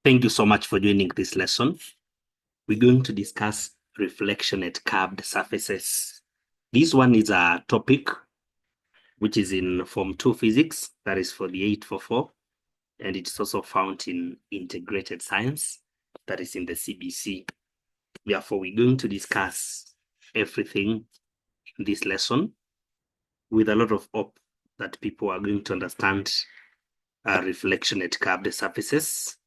Thank you so much for joining this lesson. We're going to discuss reflection at curved surfaces. This one is a topic which is in Form 2 Physics, that is for the 844, and it's also found in Integrated Science, that is in the CBC. Therefore, we're going to discuss everything in this lesson with a lot of hope that people are going to understand reflection at curved surfaces.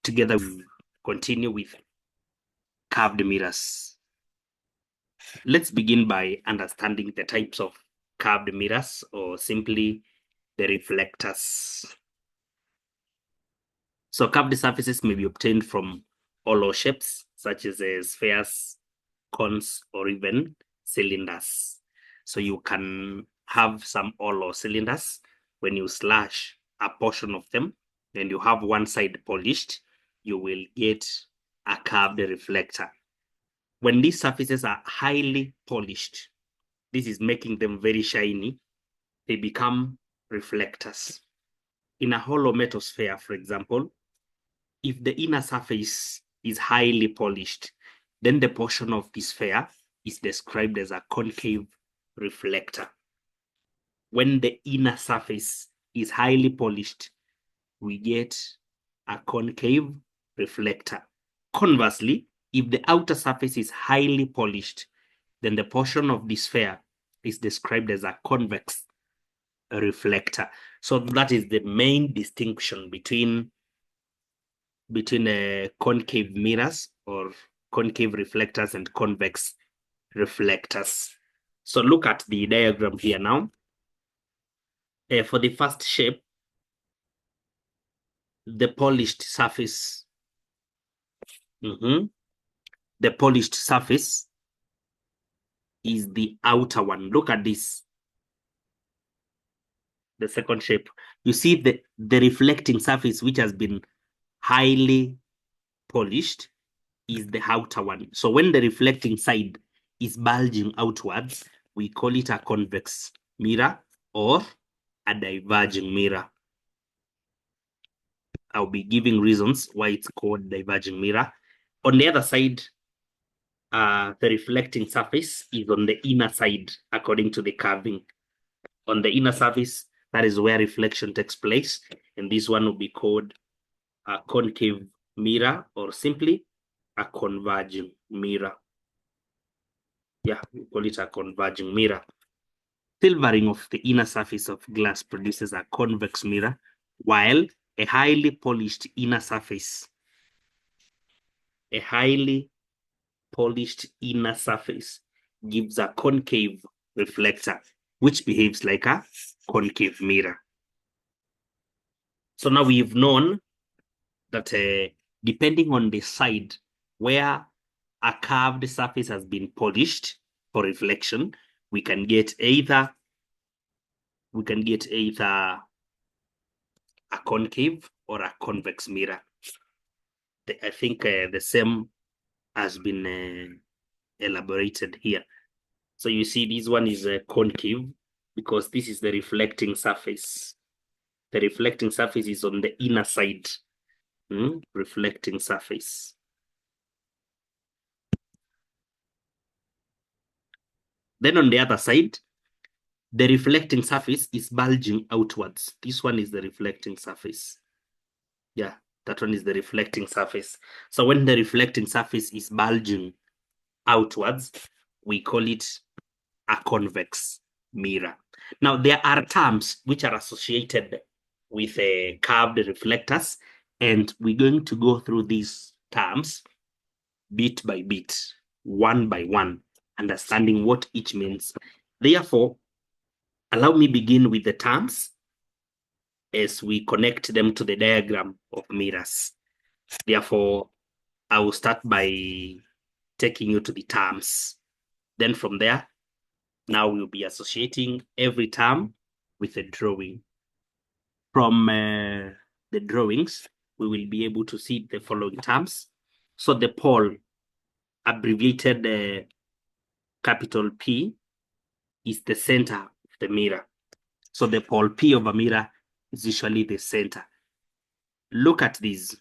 Together, we continue with curved mirrors. Let's begin by understanding the types of curved mirrors, or simply the reflectors. So curved surfaces may be obtained from hollow shapes, such as spheres, cones, or even cylinders. So you can have some hollow cylinders. When you slash a portion of them and you have one side polished, you will get a curved reflector. When these surfaces are highly polished, this is making them very shiny, they become reflectors. In a hollow metal sphere, for example, if the inner surface is highly polished, then the portion of the sphere is described as a concave reflector. When the inner surface is highly polished, we get a concave reflector. Conversely, if the outer surface is highly polished, then the portion of the sphere is described as a convex reflector. So that is the main distinction between concave mirrors or concave reflectors and convex reflectors. So look at the diagram here now. For the first shape, the polished surface, the polished surface is the outer one. Look at this. The second shape, you see the reflecting surface which has been highly polished is the outer one. So when the reflecting side is bulging outwards, we call it a convex mirror or a diverging mirror. I'll be giving reasons why it's called diverging mirror. On the other side, the reflecting surface is on the inner side according to the curving. On the inner surface, that is where reflection takes place, and this one will be called a concave mirror or simply a converging mirror. Yeah, we call it a converging mirror. Silvering of the inner surface of glass produces a convex mirror, while a highly polished inner surface gives a concave reflector, which behaves like a concave mirror. So now we've known that depending on the side where a curved surface has been polished for reflection, we can get either a concave or a convex mirror. I think the same has been elaborated here. So you see this one is concave because this is the reflecting surface. The reflecting surface is on the inner side. Reflecting surface. Then on the other side, the reflecting surface is bulging outwards. This one is the reflecting surface. Yeah, that one is the reflecting surface. So when the reflecting surface is bulging outwards, we call it a convex mirror. Now, there are terms which are associated with curved reflectors, and we're going to go through these terms bit by bit, one by one, understanding what each means. Therefore, allow me begin with the terms as we connect them to the diagram of mirrors. Therefore, I will start by taking you to the terms. Then from there, now we'll be associating every term with a drawing. From the drawings, we will be able to see the following terms. So the pole, abbreviated capital P, is the center of the mirror. So the pole P of a mirror is usually the center. Look at this.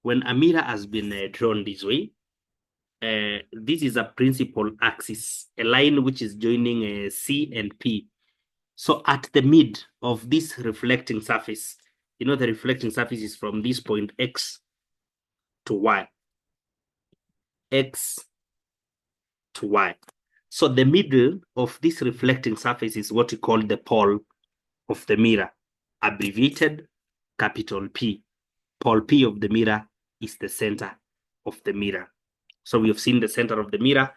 when a mirror has been drawn this way, this is a principal axis, a line which is joining C and P. So at the mid of this reflecting surface, you know, the reflecting surface is from this point X to Y. X to Y. So the middle of this reflecting surface is what we call the pole of the mirror, abbreviated capital P. Pole P of the mirror is the center of the mirror. So we have seen the center of the mirror.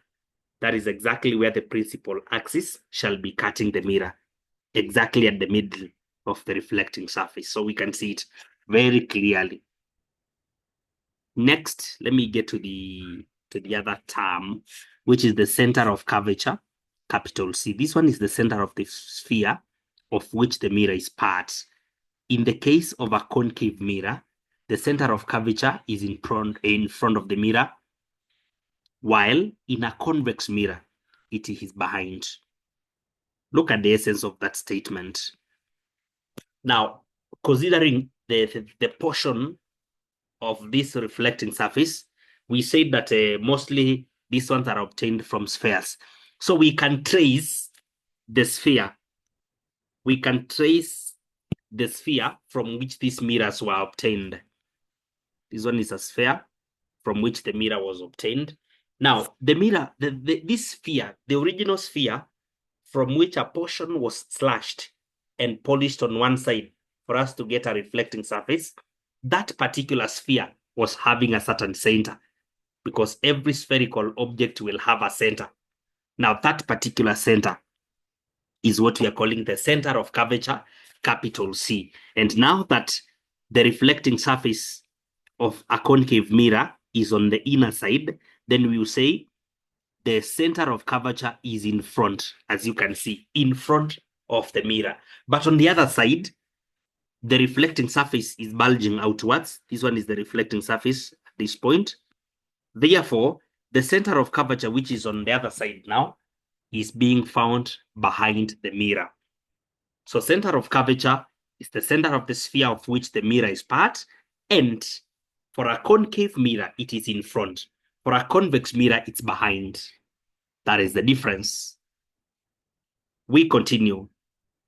That is exactly where the principal axis shall be cutting the mirror, exactly at the middle of the reflecting surface. So we can see it very clearly. Next, let me get to the other term, which is the center of curvature, capital C. This one is the center of the sphere of which the mirror is part. In the case of a concave mirror, the center of curvature is in front of the mirror, while in a convex mirror, it is behind. Look at the essence of that statement. Now, considering the portion of this reflecting surface, we said that mostly these ones are obtained from spheres. So we can trace the sphere. We can trace the sphere from which these mirrors were obtained. This one is a sphere from which the mirror was obtained. Now, the mirror, this sphere, the original sphere from which a portion was slashed and polished on one side for us to get a reflecting surface, that particular sphere was having a certain center, because every spherical object will have a center. Now, that particular center is what we are calling the center of curvature, capital C. And now that the reflecting surface of a concave mirror is on the inner side, then we will say the center of curvature is in front, as you can see, in front of the mirror. But on the other side, the reflecting surface is bulging outwards. This one is the reflecting surface at this point. Therefore, the center of curvature, which is on the other side now, is being found behind the mirror. So center of curvature is the center of the sphere of which the mirror is part, and for a concave mirror, it is in front. For a convex mirror, it's behind. That is the difference. We continue.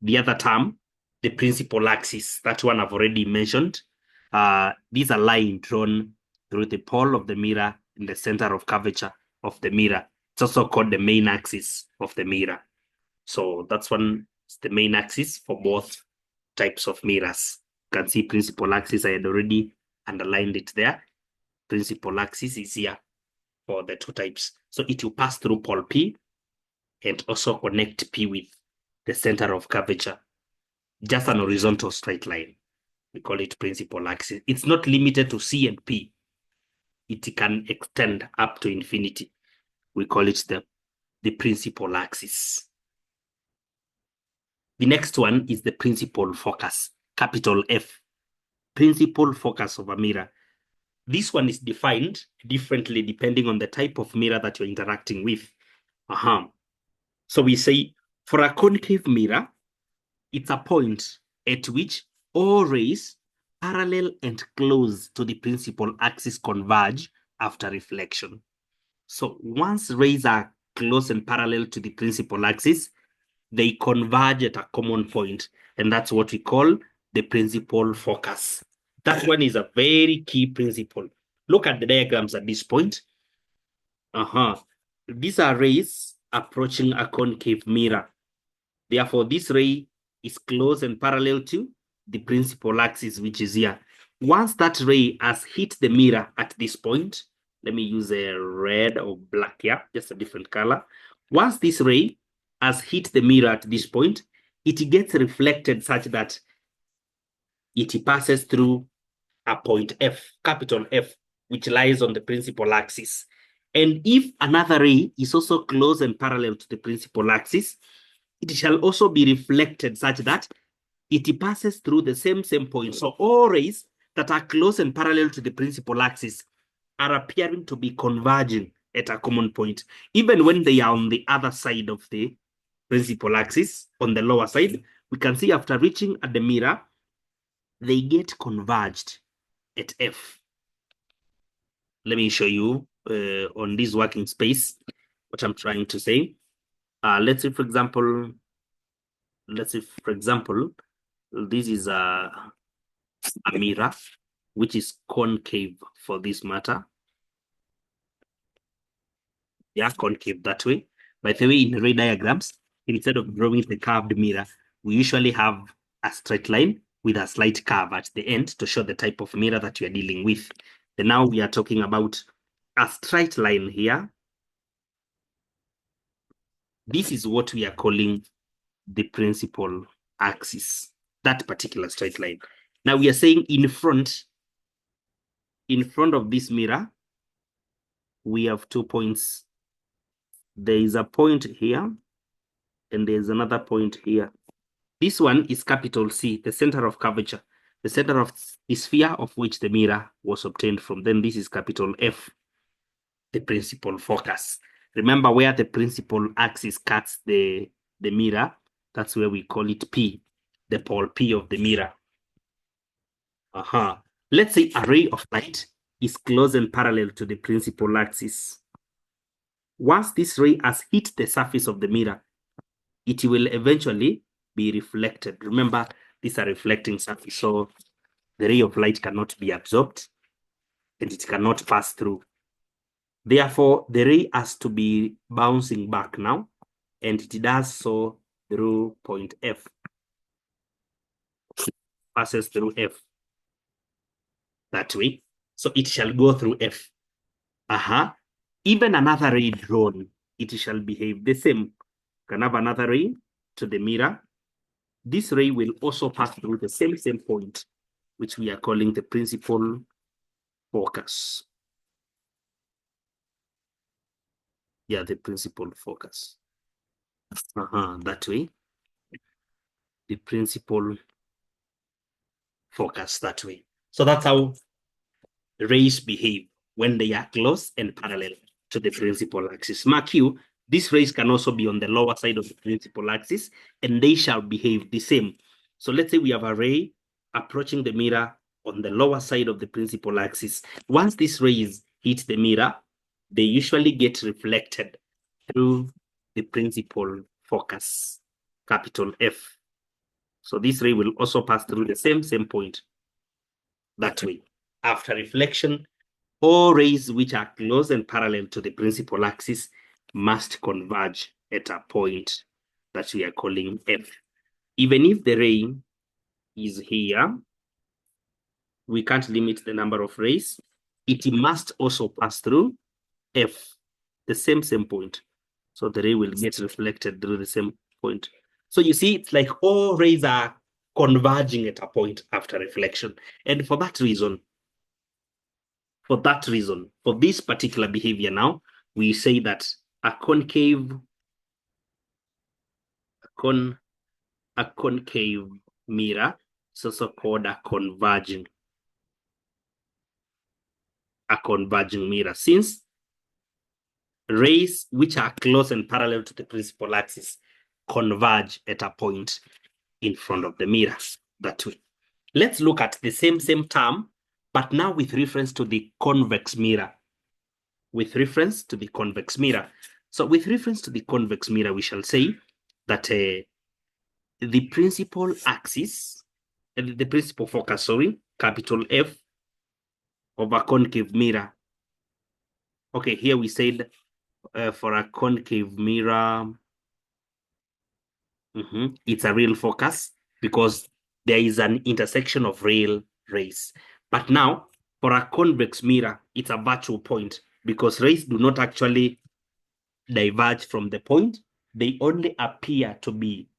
The other term, the principal axis, that one I've already mentioned. These are line drawn through the pole of the mirror in the center of curvature of the mirror. It's also called the main axis of the mirror. So that's one, it's the main axis for both types of mirrors. You can see principal axis, I had already underlined it there. Principal axis is here for the two types. So it will pass through pole P and also connect P with the center of curvature. Just an horizontal straight line. We call it principal axis. It's not limited to C and P. It can extend up to infinity. We call it the principal axis. The next one is the principal focus, capital F. Principal focus of a mirror. This one is defined differently depending on the type of mirror that you're interacting with. So we say for a concave mirror, it's a point at which all rays parallel and close to the principal axis converge after reflection. So once rays are close and parallel to the principal axis, they converge at a common point, and that's what we call the principal focus. That one is a very key principle. Look at the diagrams at this point. These are rays approaching a concave mirror. Therefore, this ray is close and parallel to the principal axis, which is here. Once that ray has hit the mirror at this point, let me use a red or black here, just a different color. Once this ray has hit the mirror at this point, it gets reflected such that it passes through a point F, capital F, which lies on the principal axis. And if another ray is also close and parallel to the principal axis, it shall also be reflected such that it passes through the same point. So all rays that are close and parallel to the principal axis are appearing to be converging at a common point, even when they are on the other side of the principal axis, on the lower side. We can see after reaching at the mirror, they get converged at F. let me show you on this working space what I'm trying to say. Let's say, for example, this is a mirror, which is concave for this matter. Yeah, concave that way. By the way, in ray diagrams, instead of drawing the curved mirror, we usually have a straight line with a slight curve at the end to show the type of mirror that we are dealing with. And now we are talking about a straight line here. This is what we are calling the principal axis, that particular straight line. Now we are saying in front of this mirror, we have 2 points. There is a point here, and there's another point here. This one is capital C, the center of curvature, the center of the sphere of which the mirror was obtained from. Then this is capital F, the principal focus. Remember where the principal axis cuts the mirror, that's where we call it P, the pole P of the mirror. Let's say a ray of light is close and parallel to the principal axis. Once this ray has hit the surface of the mirror, it will eventually be reflected. Remember, these are reflecting surface, so the ray of light cannot be absorbed and it cannot pass through. Therefore, the ray has to be bouncing back now, and it does so through point F. Passes through F that way. So it shall go through F. Even another ray drawn, it shall behave the same. Can have another ray to the mirror. This ray will also pass through the same point, which we are calling the principal focus. Yeah, the principal focus. That way. The principal focus that way. So that's how rays behave when they are close and parallel to the principal axis. Mark you, these rays can also be on the lower side of the principal axis, and they shall behave the same. So let's say we have a ray approaching the mirror on the lower side of the principal axis. Once these rays hit the mirror, they usually get reflected through the principal focus, capital F. So this ray will also pass through the same point that way. After reflection, all rays which are close and parallel to the principal axis must converge at a point that we are calling F. Even if the ray is here, we can't limit the number of rays. It must also pass through F, the same point. So the ray will get reflected through the same point. So you see, it's like all rays are converging at a point after reflection. And for this particular behavior now, we say that a concave mirror is also called a converging mirror, since rays which are close and parallel to the principal axis converge at a point in front of the mirror that way. Let's look at the same term, but now with reference to the convex mirror. So with reference to the convex mirror, we shall say that the principal axis, the principal focus, capital F of a concave mirror. Okay, here we said for a concave mirror, it's a real focus because there is an intersection of real rays. But now, for a convex mirror, it's a virtual point because rays do not actually diverge from the point. They only appear to be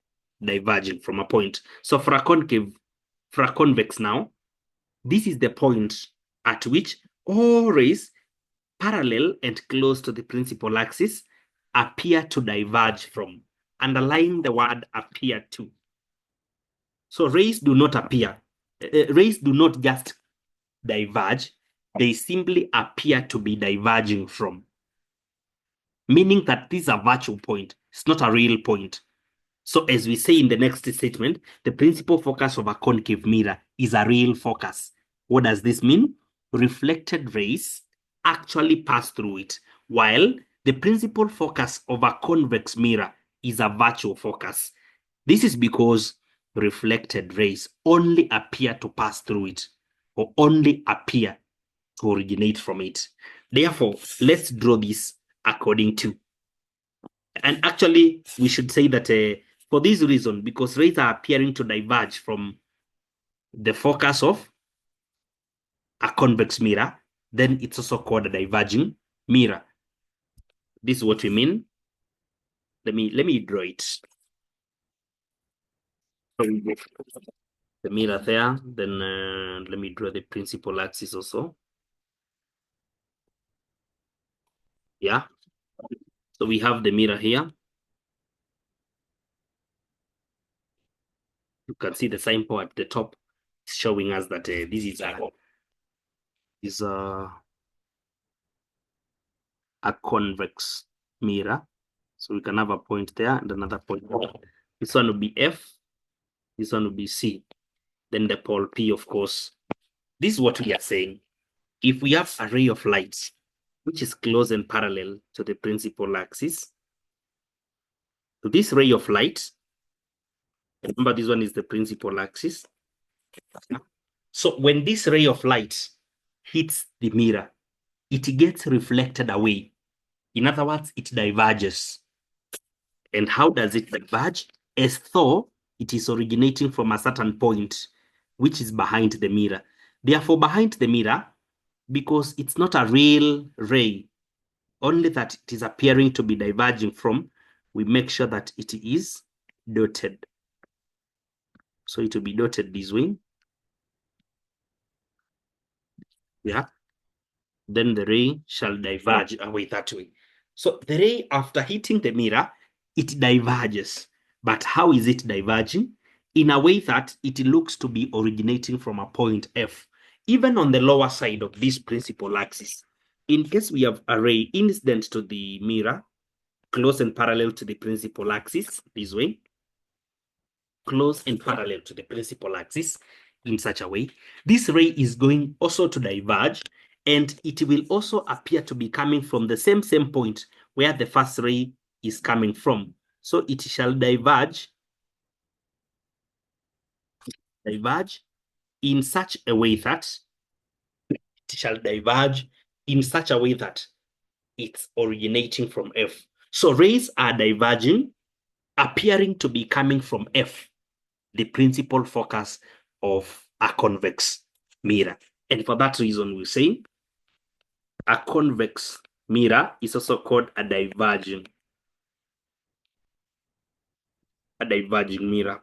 diverging from a point. So for a convex now, this is the point at which all rays parallel and close to the principal axis appear to diverge from. Underline the word appear to. So rays do not appear. Rays do not just diverge. They simply appear to be diverging from. Meaning that this is a virtual point. It's not a real point. So as we say in the next statement, the principal focus of a concave mirror is a real focus. What does this mean? Reflected rays actually pass through it, while the principal focus of a convex mirror is a virtual focus. This is because reflected rays only appear to pass through it, or only appear to originate from it. Therefore, let's draw this according to. And actually, we should say that for this reason, because rays are appearing to diverge from the focus of a convex mirror, then it's also called a diverging mirror. This is what we mean. Let me draw it. The mirror there. Then let me draw the principal axis also. Yeah. So we have the mirror here. You can see the signpost at the top showing us that this is a convex mirror. So we can have a point there and another point there. This one will be F. This one will be C. Then the pole P, of course. This is what we are saying. If we have a ray of light, which is close and parallel to the principal axis, to this ray of light, remember this one is the principal axis. So when this ray of light hits the mirror, it gets reflected away. In other words, it diverges. And how does it diverge? As though it is originating from a certain point, which is behind the mirror. Therefore, behind the mirror, because it's not a real ray, only that it is appearing to be diverging from, we make sure that it is dotted. So it will be dotted this way. Yeah. Then the ray shall diverge away that way. So the ray, after hitting the mirror, it diverges. But how is it diverging? In a way that it looks to be originating from a point F, even on the lower side of this principal axis. In case we have a ray incident to the mirror, close and parallel to the principal axis, this way, close and parallel to the principal axis in such a way, this ray is going also to diverge, and it will also appear to be coming from the same point where the first ray is coming from. So it shall diverge in such a way that it's originating from F. So rays are diverging, appearing to be coming from F, the principal focus of a convex mirror. And for that reason, we say a convex mirror is also called a diverging mirror.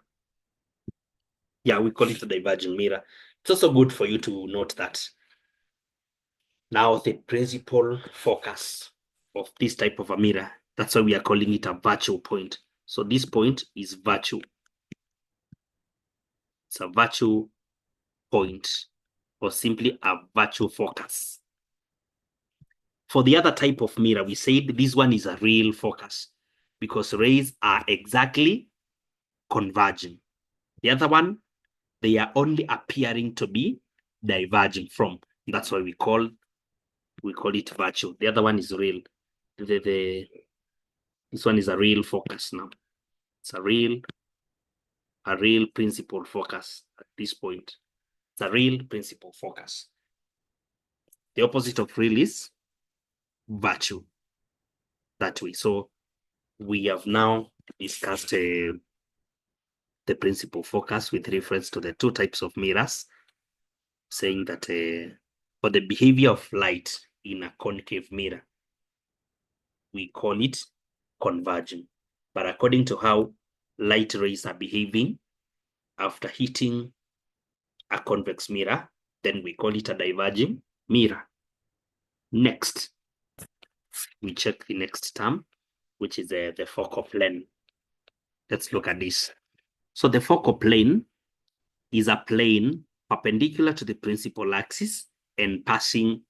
Yeah, we call it a diverging mirror. It's also good for you to note that. Now, the principal focus of this type of a mirror, that's why we are calling it a virtual point. So this point is virtual. It's a virtual point, or simply a virtual focus. For the other type of mirror, we said this one is a real focus because rays are exactly converging. The other one, they are only appearing to be diverging from. That's why we call it virtual. The other one is real. This one is a real focus now. It's a real principal focus at this point. It's a real principal focus. The opposite of real is virtual. That way. So we have now discussed the principal focus with reference to the two types of mirrors, saying that for the behavior of light in a concave mirror, we call it converging. But according to how light rays are behaving after hitting a convex mirror, then we call it a diverging mirror. Next, we check the next term, which is the focal plane. Let's look at this. So the focal plane is a plane perpendicular to the principal axis and passing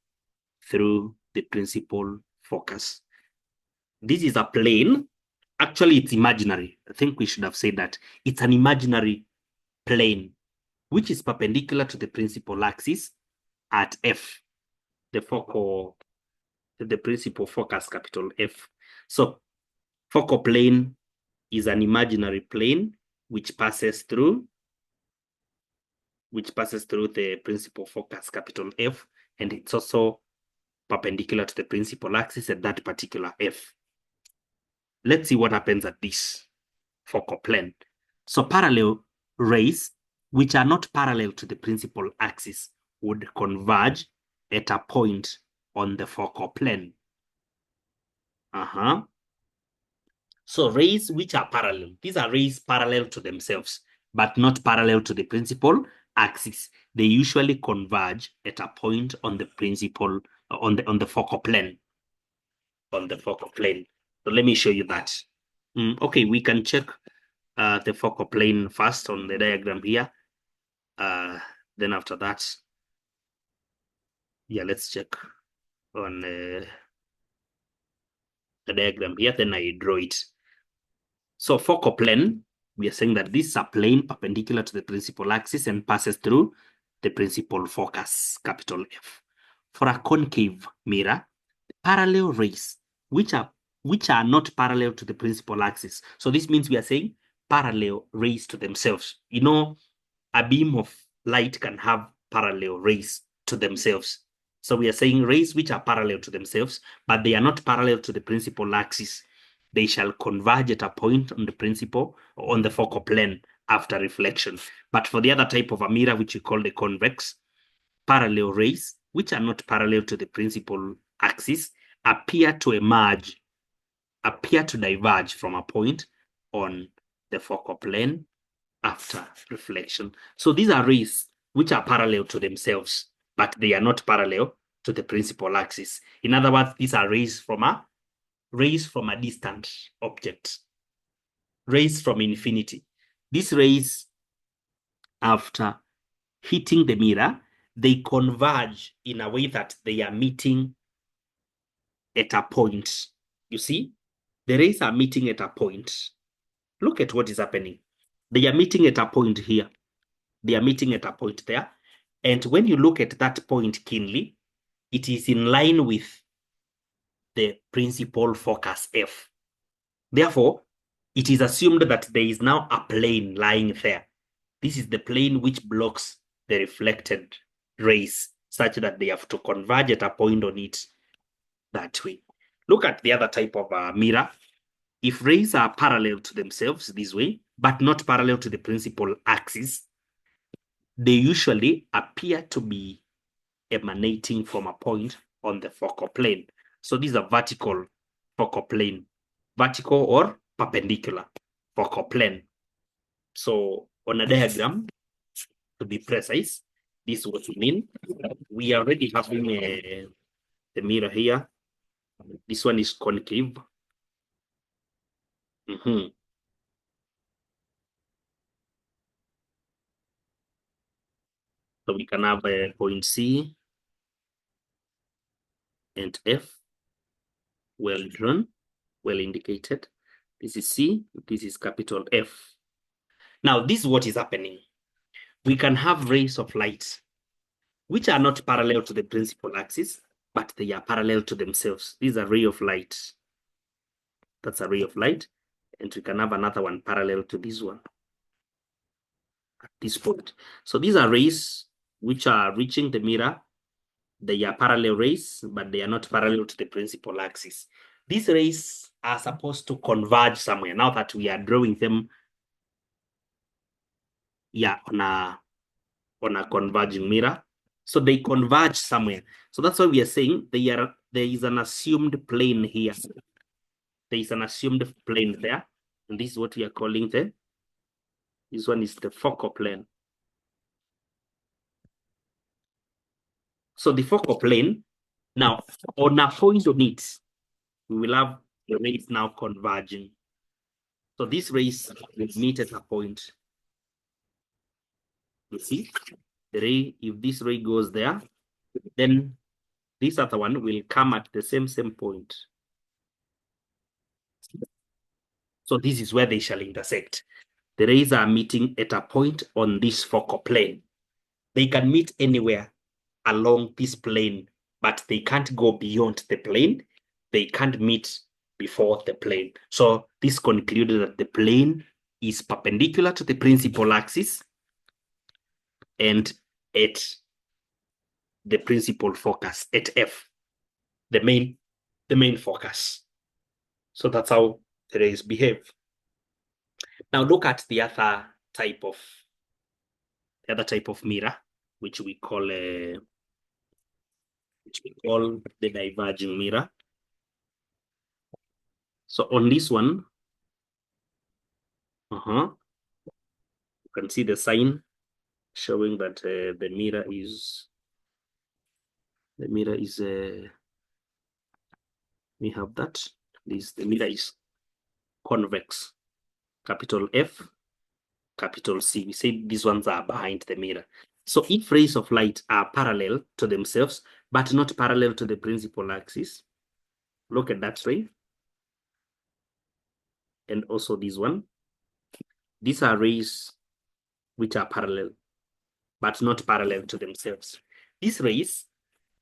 through the principal focus. This is a plane. Actually, it's imaginary. I think we should have said that. It's an imaginary plane, which is perpendicular to the principal axis at F, the focal the principal focus, capital F. So focal plane is an imaginary plane which passes through the principal focus, capital F, and it's also perpendicular to the principal axis at that particular F. Let's see what happens at this focal plane. So parallel rays, which are not parallel to the principal axis, would converge at a point on the focal plane. So rays which are parallel, these are rays parallel to themselves, but not parallel to the principal axis. They usually converge at a point on the principal, on the focal plane. On the focal plane. So let me show you that. Okay, we can check the focal plane first on the diagram here. Then after that, yeah, let's check on the diagram here. Then I draw it. So focal plane, we are saying that this is a plane perpendicular to the principal axis and passes through the principal focus, capital F. For a concave mirror, parallel rays, which are not parallel to the principal axis. So this means we are saying parallel rays to themselves. You know, a beam of light can have parallel rays to themselves. So we are saying rays which are parallel to themselves, but they are not parallel to the principal axis. They shall converge at a point on the principal, on the focal plane after reflection. But for the other type of a mirror, which we call the convex, parallel rays, which are not parallel to the principal axis, appear to diverge from a point on the focal plane after reflection. So these are rays which are parallel to themselves, but they are not parallel to the principal axis. In other words, these are rays from a distant object, rays from infinity. These rays, after hitting the mirror, they converge in a way that they are meeting at a point. You see, the rays are meeting at a point. Look at what is happening. They are meeting at a point here. They are meeting at a point there. And when you look at that point keenly, it is in line with the principal focus F. Therefore, it is assumed that there is now a plane lying there. This is the plane which blocks the reflected rays, such that they have to converge at a point on it that way. Look at the other type of mirror. If rays are parallel to themselves this way, but not parallel to the principal axis, they usually appear to be emanating from a point on the focal plane. So these are vertical focal plane, vertical or perpendicular focal plane. So on a diagram, to be precise, this is what we mean. We are already having the mirror here. This one is concave. So we can have a point C and F, well drawn, well indicated. This is C, this is capital F. Now, this is what is happening. We can have rays of light which are not parallel to the principal axis, but they are parallel to themselves. These are ray of light. That's a ray of light. And we can have another one parallel to this one at this point. So these are rays which are reaching the mirror. They are parallel rays, but they are not parallel to the principal axis. These rays are supposed to converge somewhere. Now that we are drawing them, yeah, on a converging mirror. So they converge somewhere. So that's why we are saying there is an assumed plane here. There is an assumed plane there. And this is what we are calling this one is the focal plane. So the focal plane, now on a point on it, we will have the rays now converging. So these rays will meet at a point. You see, the ray, if this ray goes there, then this other one will come at the same point. So this is where they shall intersect. The rays are meeting at a point on this focal plane. They can meet anywhere along this plane, but they can't go beyond the plane. They can't meet before the plane. So this concluded that the plane is perpendicular to the principal axis and at the principal focus at F, the main focus. So that's how the rays behave. Now look at the other type of mirror, which we call the diverging mirror. So on this one, you can see the sign showing that the mirror is we have that. The mirror is convex, capital F, capital C. We say these ones are behind the mirror. So if rays of light are parallel to themselves, but not parallel to the principal axis, look at that ray. And also this one. These are rays which are parallel, but not parallel to themselves. These rays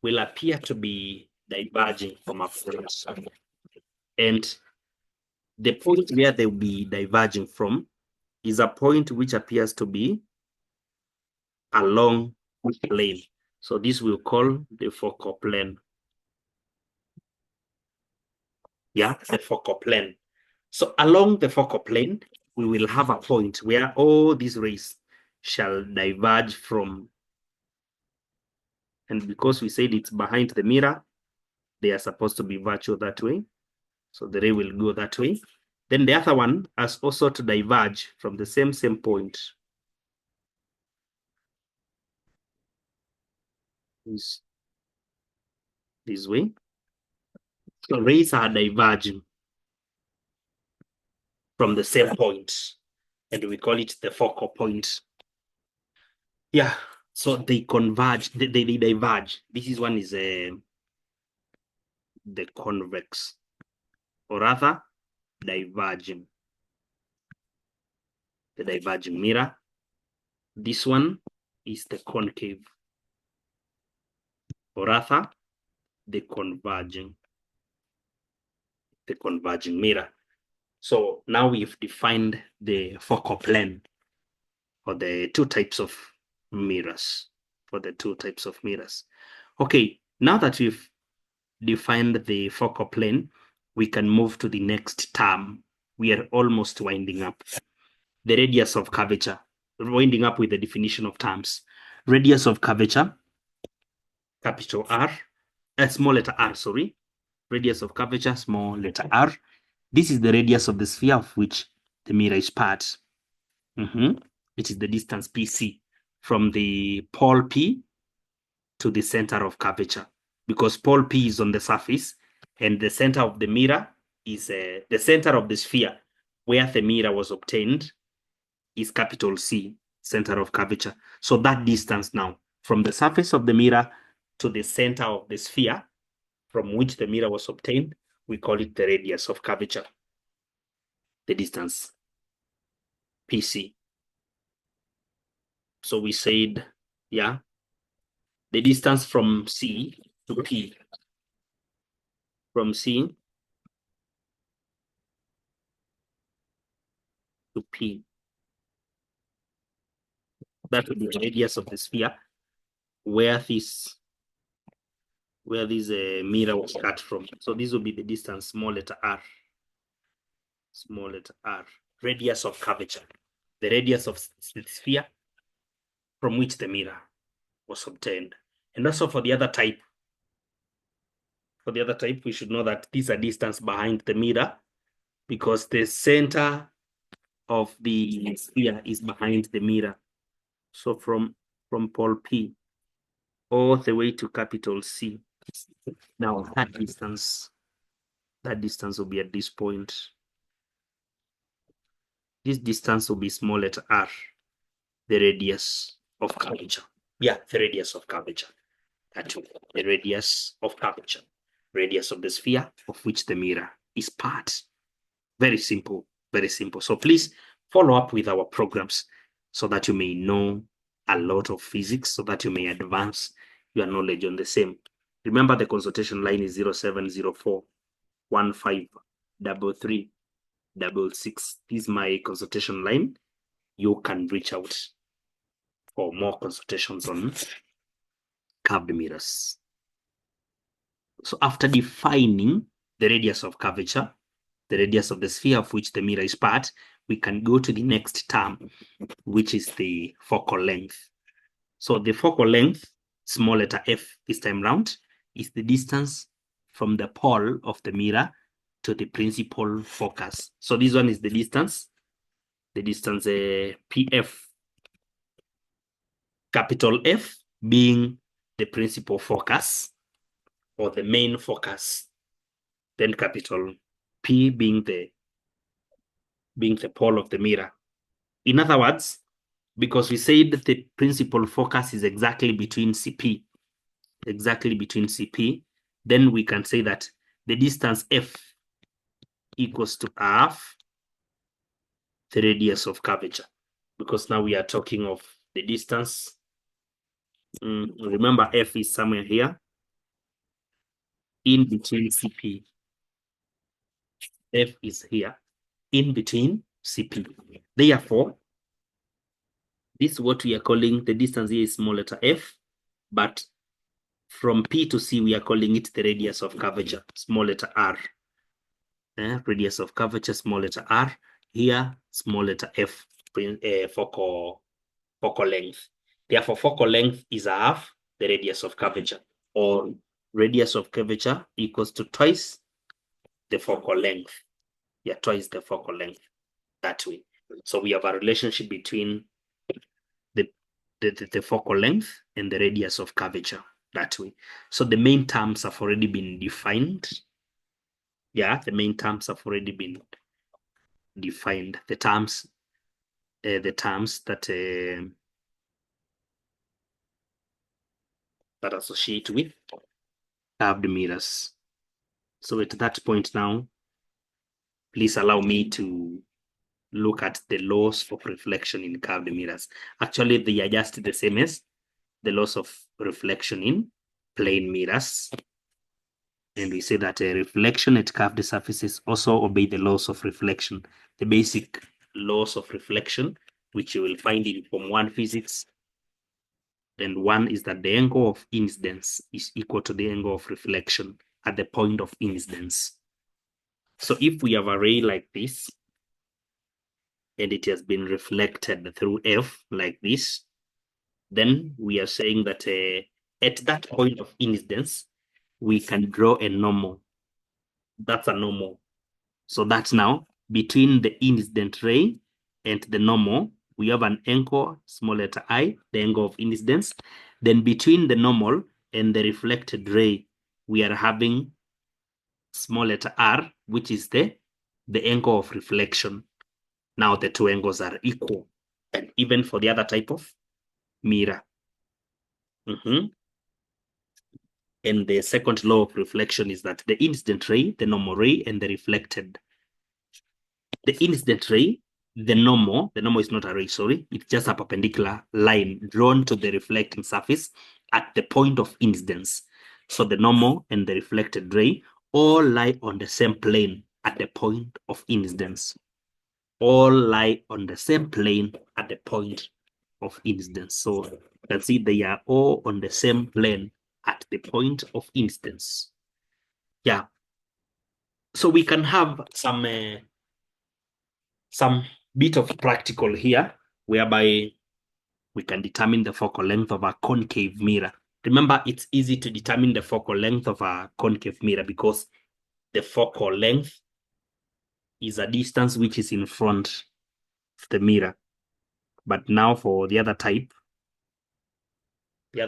will appear to be diverging from a point. And the point where they will be diverging from is a point which appears to be along the plane. So this we'll call the focal plane. Yeah, the focal plane. So along the focal plane, we will have a point where all these rays shall diverge from. And because we said it's behind the mirror, they are supposed to be virtual that way. So the ray will go that way. Then the other one has also to diverge from the same point. This way. So rays are diverging from the same point, and we call it the focal point. Yeah, so they converge, they diverge. This is one is the convex, or rather diverging, the diverging mirror. This one is the concave, or rather the converging mirror. So now we've defined the focal plane for the two types of mirrors. Okay, now that we've defined the focal plane, we can move to the next term. We are almost winding up. The radius of curvature. Winding up with the definition of terms. Radius of curvature, capital R, small letter r, sorry. Radius of curvature, small letter r. This is the radius of the sphere of which the mirror is part. It is the distance PC from the pole P to the center of curvature, because pole P is on the surface and the center of the mirror is the center of the sphere where the mirror was obtained is capital C, center of curvature. So that distance now from the surface of the mirror to the center of the sphere from which the mirror was obtained, we call it the radius of curvature, the distance PC. So we said, yeah, the distance from C to P, from C to P, that would be the radius of the sphere where this mirror was cut from. So this will be the distance, small letter r, radius of curvature, the radius of the sphere from which the mirror was obtained. And also for the other type, we should know that these are distance behind the mirror because the center of the sphere is behind the mirror. So from pole P all the way to capital C. Now that distance will be at this point. This distance will be small letter r, the radius of curvature. Yeah, the radius of curvature. That will be the radius of curvature, radius of the sphere of which the mirror is part. Very simple, very simple. So please follow up with our programs so that you may know a lot of physics, so that you may advance your knowledge on the same. Remember the consultation line is 0704 153366. This is my consultation line. You can reach out for more consultations on curved mirrors. So after defining the radius of curvature, the radius of the sphere of which the mirror is part, we can go to the next term, which is the focal length. So the focal length, small letter f this time round, is the distance from the pole of the mirror to the principal focus. So this one is the distance PF, capital F being the principal focus or the main focus, then capital P being the pole of the mirror. In other words, because we said that the principal focus is exactly between CP, then we can say that the distance F equals to half the radius of curvature, because now we are talking of the distance. Remember, F is somewhere here in between CP. F is here in between CP. Therefore, this is what we are calling the distance here is small letter f, but from P to C, we are calling it the radius of curvature, small letter r. Radius of curvature, small letter r. Here, small letter f, focal length. Therefore, focal length is half the radius of curvature, or radius of curvature equals to twice the focal length. Yeah, twice the focal length, that way. So we have a relationship between the focal length and the radius of curvature that way. So the main terms have already been defined. Yeah, the main terms have already been defined. The terms that associate with curved mirrors. So at that point now, please allow me to look at the laws of reflection in curved mirrors. Actually, they are just the same as the laws of reflection in plane mirrors. And we say that a reflection at curved surfaces also obey the laws of reflection, the basic laws of reflection, which you will find in Form 1 physics. And one is that the angle of incidence is equal to the angle of reflection at the point of incidence. So if we have a ray like this, and it has been reflected through F like this, then we are saying that at that point of incidence, we can draw a normal. That's a normal. So that's now between the incident ray and the normal, we have an angle, small letter I, the angle of incidence. Then between the normal and the reflected ray, we are having small letter r, which is the angle of reflection. Now the two angles are equal. And even for the other type of mirror. And the second law of reflection is that the incident ray, the normal ray, and the reflected. The incident ray, the normal is not a ray, sorry. It's just a perpendicular line drawn to the reflecting surface at the point of incidence. So the normal and the reflected ray all lie on the same plane at the point of incidence. All lie on the same plane at the point of incidence. So you can see they are all on the same plane at the point of incidence. Yeah. So we can have some bit of practical here, whereby we can determine the focal length of a concave mirror. Remember, it's easy to determine the focal length of a concave mirror because the focal length is a distance which is in front of the mirror. But now for the other type, for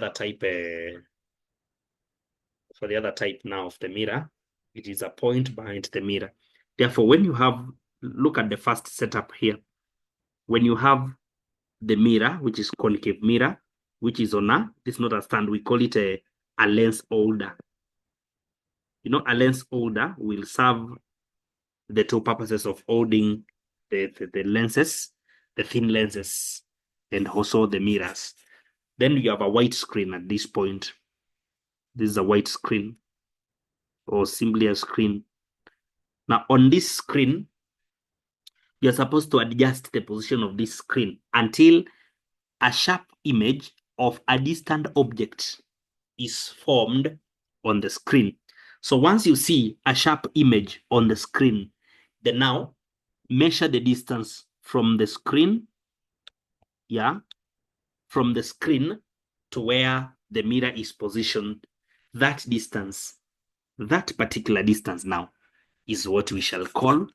the other type now of the mirror, it is a point behind the mirror. Therefore, when you have, look at the first setup here. When you have the mirror, which is concave mirror, which is on this is not a stand, we call it a lens holder. You know, a lens holder will serve the two purposes of holding the lenses, the thin lenses, and also the mirrors. Then you have a white screen at this point. This is a white screen, or simply a screen. Now on this screen, you're supposed to adjust the position of this screen until a sharp image of a distant object is formed on the screen. So once you see a sharp image on the screen, then now measure the distance from the screen, from the screen to where the mirror is positioned. That distance, that particular distance now, is what we shall call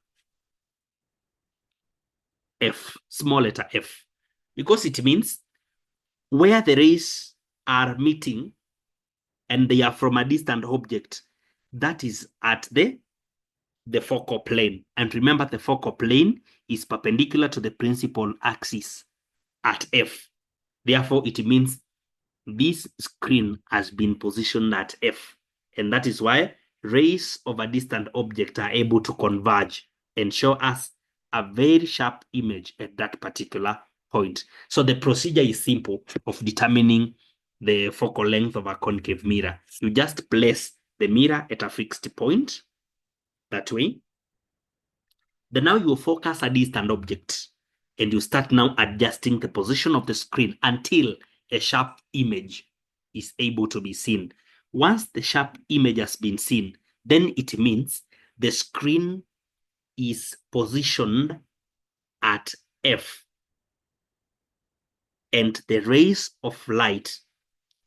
f, small letter f, because it means where the rays are meeting and they are from a distant object, that is at the focal plane. And remember, the focal plane is perpendicular to the principal axis at f. Therefore, it means this screen has been positioned at f. And that is why rays of a distant object are able to converge and show us a very sharp image at that particular point. So the procedure is simple of determining the focal length of a concave mirror. You just place the mirror at a fixed point, that way. Then now you focus a distant object and you start now adjusting the position of the screen until a sharp image is able to be seen. Once the sharp image has been seen, then it means the screen is positioned at F, and the rays of light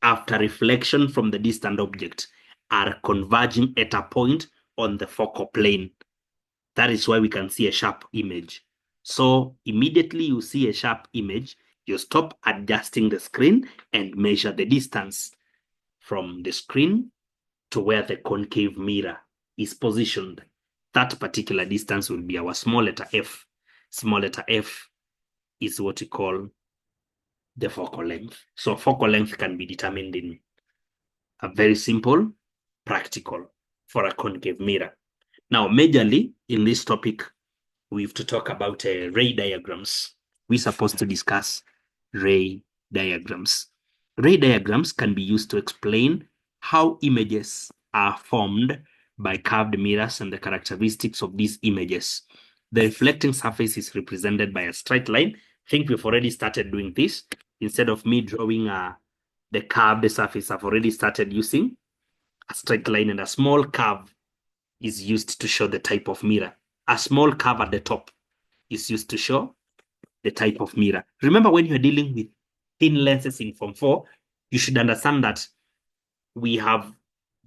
after reflection from the distant object are converging at a point on the focal plane. That is why we can see a sharp image. So immediately you see a sharp image, you stop adjusting the screen and measure the distance from the screen to where the concave mirror is positioned. That particular distance will be our small letter f. Small letter f is what we call the focal length. So focal length can be determined in a very simple, practical for a concave mirror. Now, majorly in this topic, we have to talk about ray diagrams. We're supposed to discuss ray diagrams. Ray diagrams can be used to explain how images are formed by curved mirrors and the characteristics of these images. The reflecting surface is represented by a straight line. I think we've already started doing this. Instead of me drawing the curved surface, I've already started using a straight line, and a small curve is used to show the type of mirror. A small curve at the top is used to show the type of mirror. Remember, when you're dealing with thin lenses in Form 4, you should understand that we have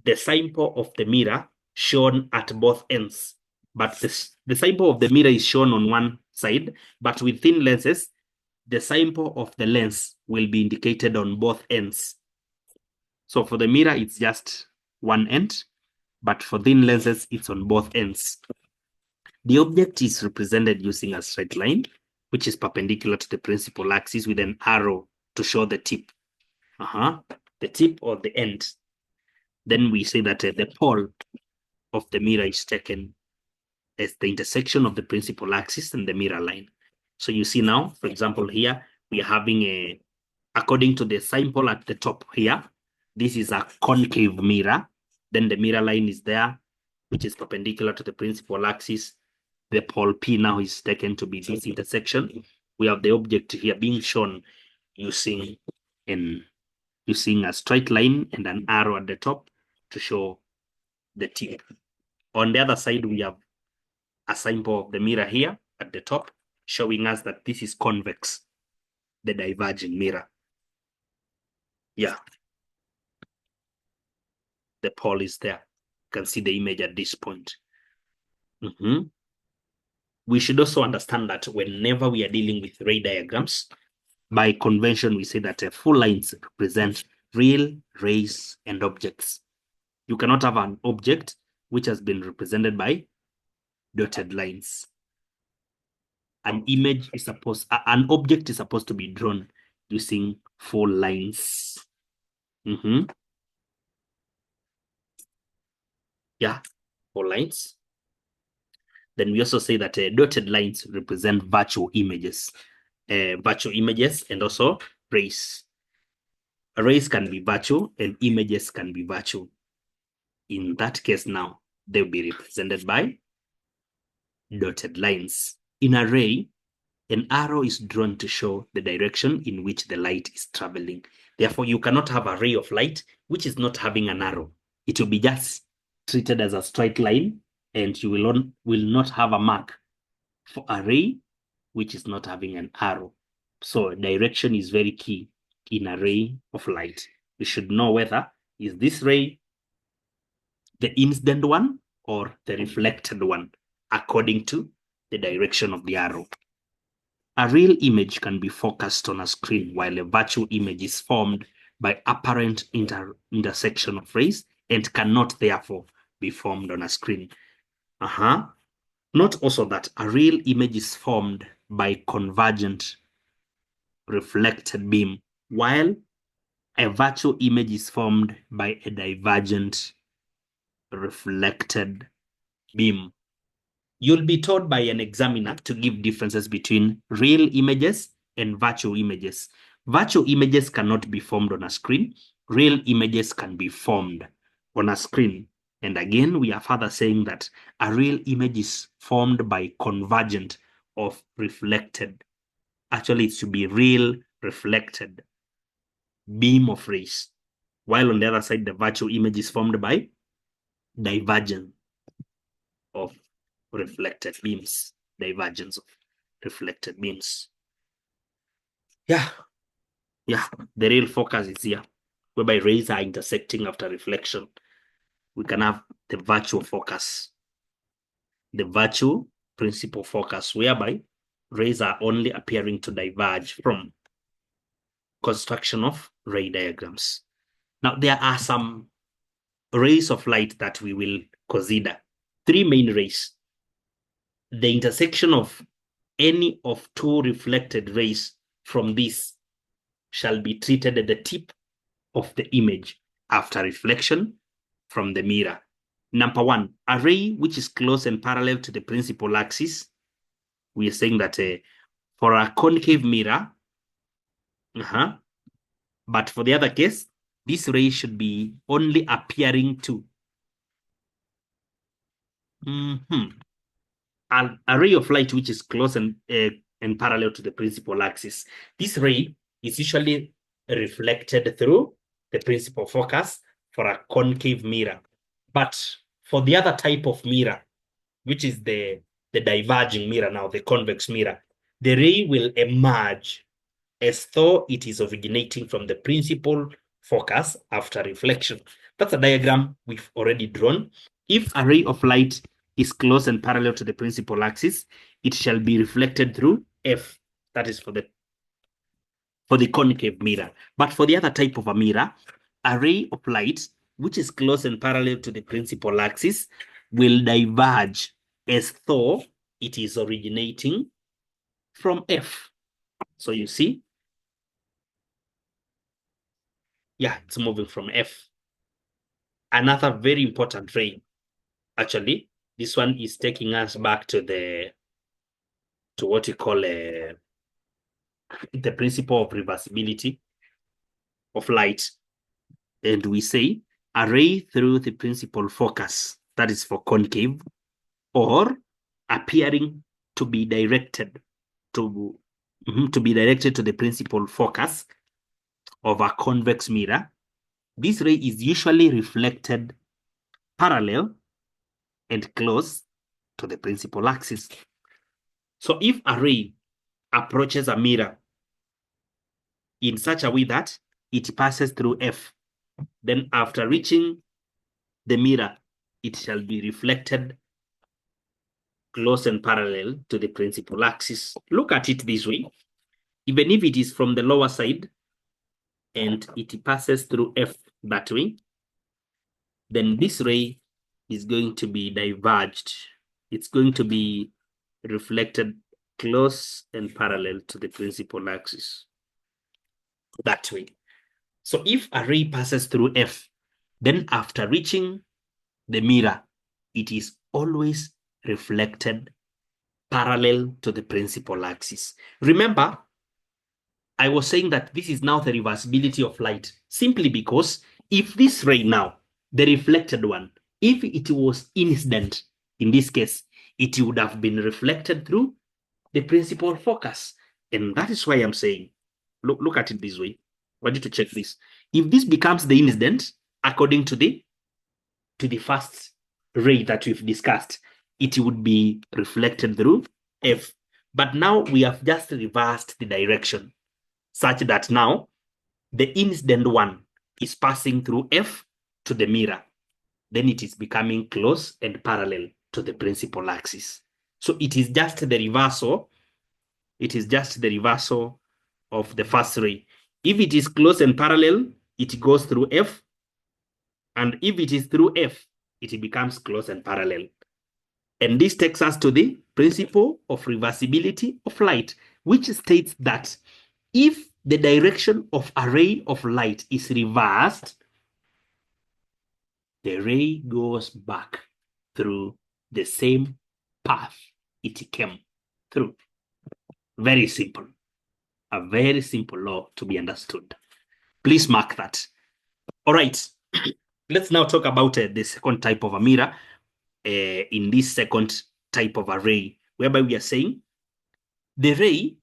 the sample of the mirror shown at both ends. But the sample of the mirror is shown on one side, but with thin lenses, the sample of the lens will be indicated on both ends. So for the mirror, it's just one end, but for thin lenses, it's on both ends. The object is represented using a straight line, which is perpendicular to the principal axis with an arrow to show the tip. The tip or the end. Then we say that the pole of the mirror is taken as the intersection of the principal axis and the mirror line. So you see now, for example, here, we are having according to the symbol at the top here, this is a concave mirror. Then the mirror line is there, which is perpendicular to the principal axis. The pole P now is taken to be this intersection. We have the object here being shown using a straight line and an arrow at the top to show the tip. On the other side, we have a symbol of the mirror here at the top, showing us that this is convex, the diverging mirror. Yeah. The pole is there. You can see the image at this point. We should also understand that whenever we are dealing with ray diagrams, by convention, we say that full lines represent real rays and objects. You cannot have an object which has been represented by dotted lines. An object is supposed to be drawn using full lines. Yeah, full lines. Then we also say that dotted lines represent virtual images and also rays. Rays can be virtual and images can be virtual. In that case now, they'll be represented by dotted lines. In a ray, an arrow is drawn to show the direction in which the light is traveling. Therefore, you cannot have a ray of light which is not having an arrow. It will be just treated as a straight line, and you will not have a mark for a ray which is not having an arrow. So direction is very key in a ray of light. We should know whether is this ray the incident one or the reflected one, according to the direction of the arrow. A real image can be focused on a screen, while a virtual image is formed by apparent intersection of rays and cannot therefore be formed on a screen. Note also that a real image is formed by convergent reflected beam, while a virtual image is formed by a divergent reflected beam. You'll be told by an examiner to give differences between real images and virtual images. Virtual images cannot be formed on a screen. Real images can be formed on a screen. And again, we are further saying that a real image is formed by convergent of reflected. Actually, it should be real reflected beam of rays. While on the other side, the virtual image is formed by divergence of reflected beams, divergence of reflected beams. Yeah, the real focus is here, whereby rays are intersecting after reflection. We can have the virtual focus, the virtual principal focus, whereby rays are only appearing to diverge from construction of ray diagrams. Now, there are some rays of light that we will consider. Three main rays. The intersection of any of two reflected rays from this shall be treated at the tip of the image after reflection from the mirror. Number one, a ray which is close and parallel to the principal axis. We are saying that for a concave mirror, but for the other case, this ray should be only appearing to an ray of light which is close and parallel to the principal axis. This ray is usually reflected through the principal focus for a concave mirror. But for the other type of mirror, which is the diverging mirror now, the convex mirror, the ray will emerge as though it is originating from the principal focus after reflection. That's a diagram we've already drawn. If a ray of light is close and parallel to the principal axis, it shall be reflected through F. That is for the concave mirror. But for the other type of a mirror, a ray of light which is close and parallel to the principal axis will diverge as though it is originating from F. So you see, it's moving from F. Another very important ray, actually, this one is taking us back to what we call the principle of reversibility of light. And we say a ray through the principal focus, that is for concave, or appearing to be directed to the principal focus of a convex mirror. This ray is usually reflected parallel and close to the principal axis. So if a ray approaches a mirror in such a way that it passes through F, then after reaching the mirror, it shall be reflected close and parallel to the principal axis. Look at it this way. Even if it is from the lower side and it passes through F that way, then this ray is going to be diverged. It's going to be reflected close and parallel to the principal axis that way. So if a ray passes through F, then after reaching the mirror, it is always reflected parallel to the principal axis. Remember, I was saying that this is now the reversibility of light, simply because if this ray now, the reflected one, if it was incident, in this case, it would have been reflected through the principal focus. And that is why I'm saying, look at it this way. I want you to check this. If this becomes the incident, according to the first ray that we've discussed, it would be reflected through F. But now we have just reversed the direction such that now the incident one is passing through F to the mirror. Then it is becoming close and parallel to the principal axis. So it is just the reversal. It is just the reversal of the first ray. If it is close and parallel, it goes through F. And if it is through F, it becomes close and parallel. And this takes us to the principle of reversibility of light, which states that if the direction of a ray of light is reversed, the ray goes back through the same path it came through. Very simple. A very simple law to be understood. Please mark that. All right. Let's now talk about the second type of a mirror in this second type of array, whereby we are saying the ray,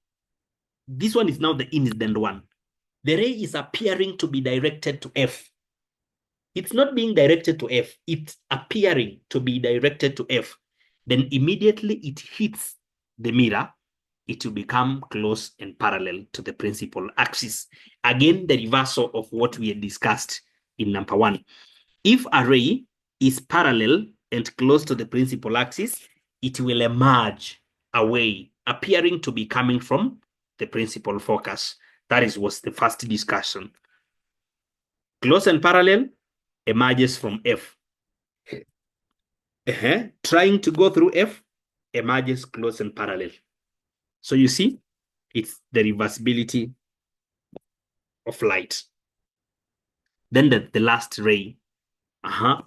this one is now the incident one. The ray is appearing to be directed to F. It's not being directed to F. It's appearing to be directed to F. Then immediately it hits the mirror, it will become close and parallel to the principal axis. Again, the reversal of what we had discussed in number one. If a ray is parallel and close to the principal axis, it will emerge away, appearing to be coming from the principal focus. That was the first discussion. Close and parallel emerges from F. Trying to go through F emerges close and parallel. So you see, it's the reversibility of light. Then the last ray, a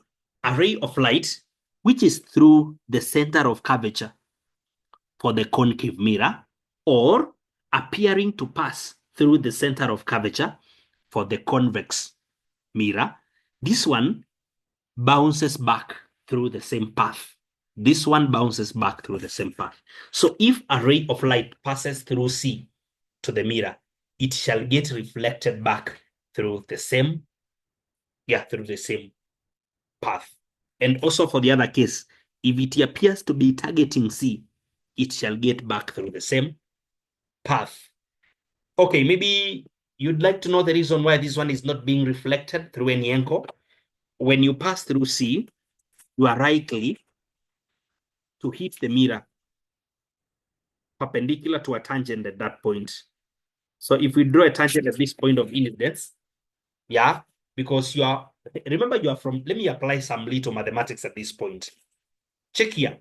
ray of light, which is through the center of curvature for the concave mirror, or appearing to pass through the center of curvature for the convex mirror. This one bounces back through the same path. This one bounces back through the same path. So if a ray of light passes through C to the mirror, it shall get reflected back through the same path. And also for the other case, if it appears to be targeting C, it shall get back through the same path. Okay, maybe you'd like to know the reason why this one is not being reflected through any angle. When you pass through C, you are likely to hit the mirror perpendicular to a tangent at that point. So if we draw a tangent at this point of incidence, because remember you are from, let me apply some little mathematics at this point. Check here.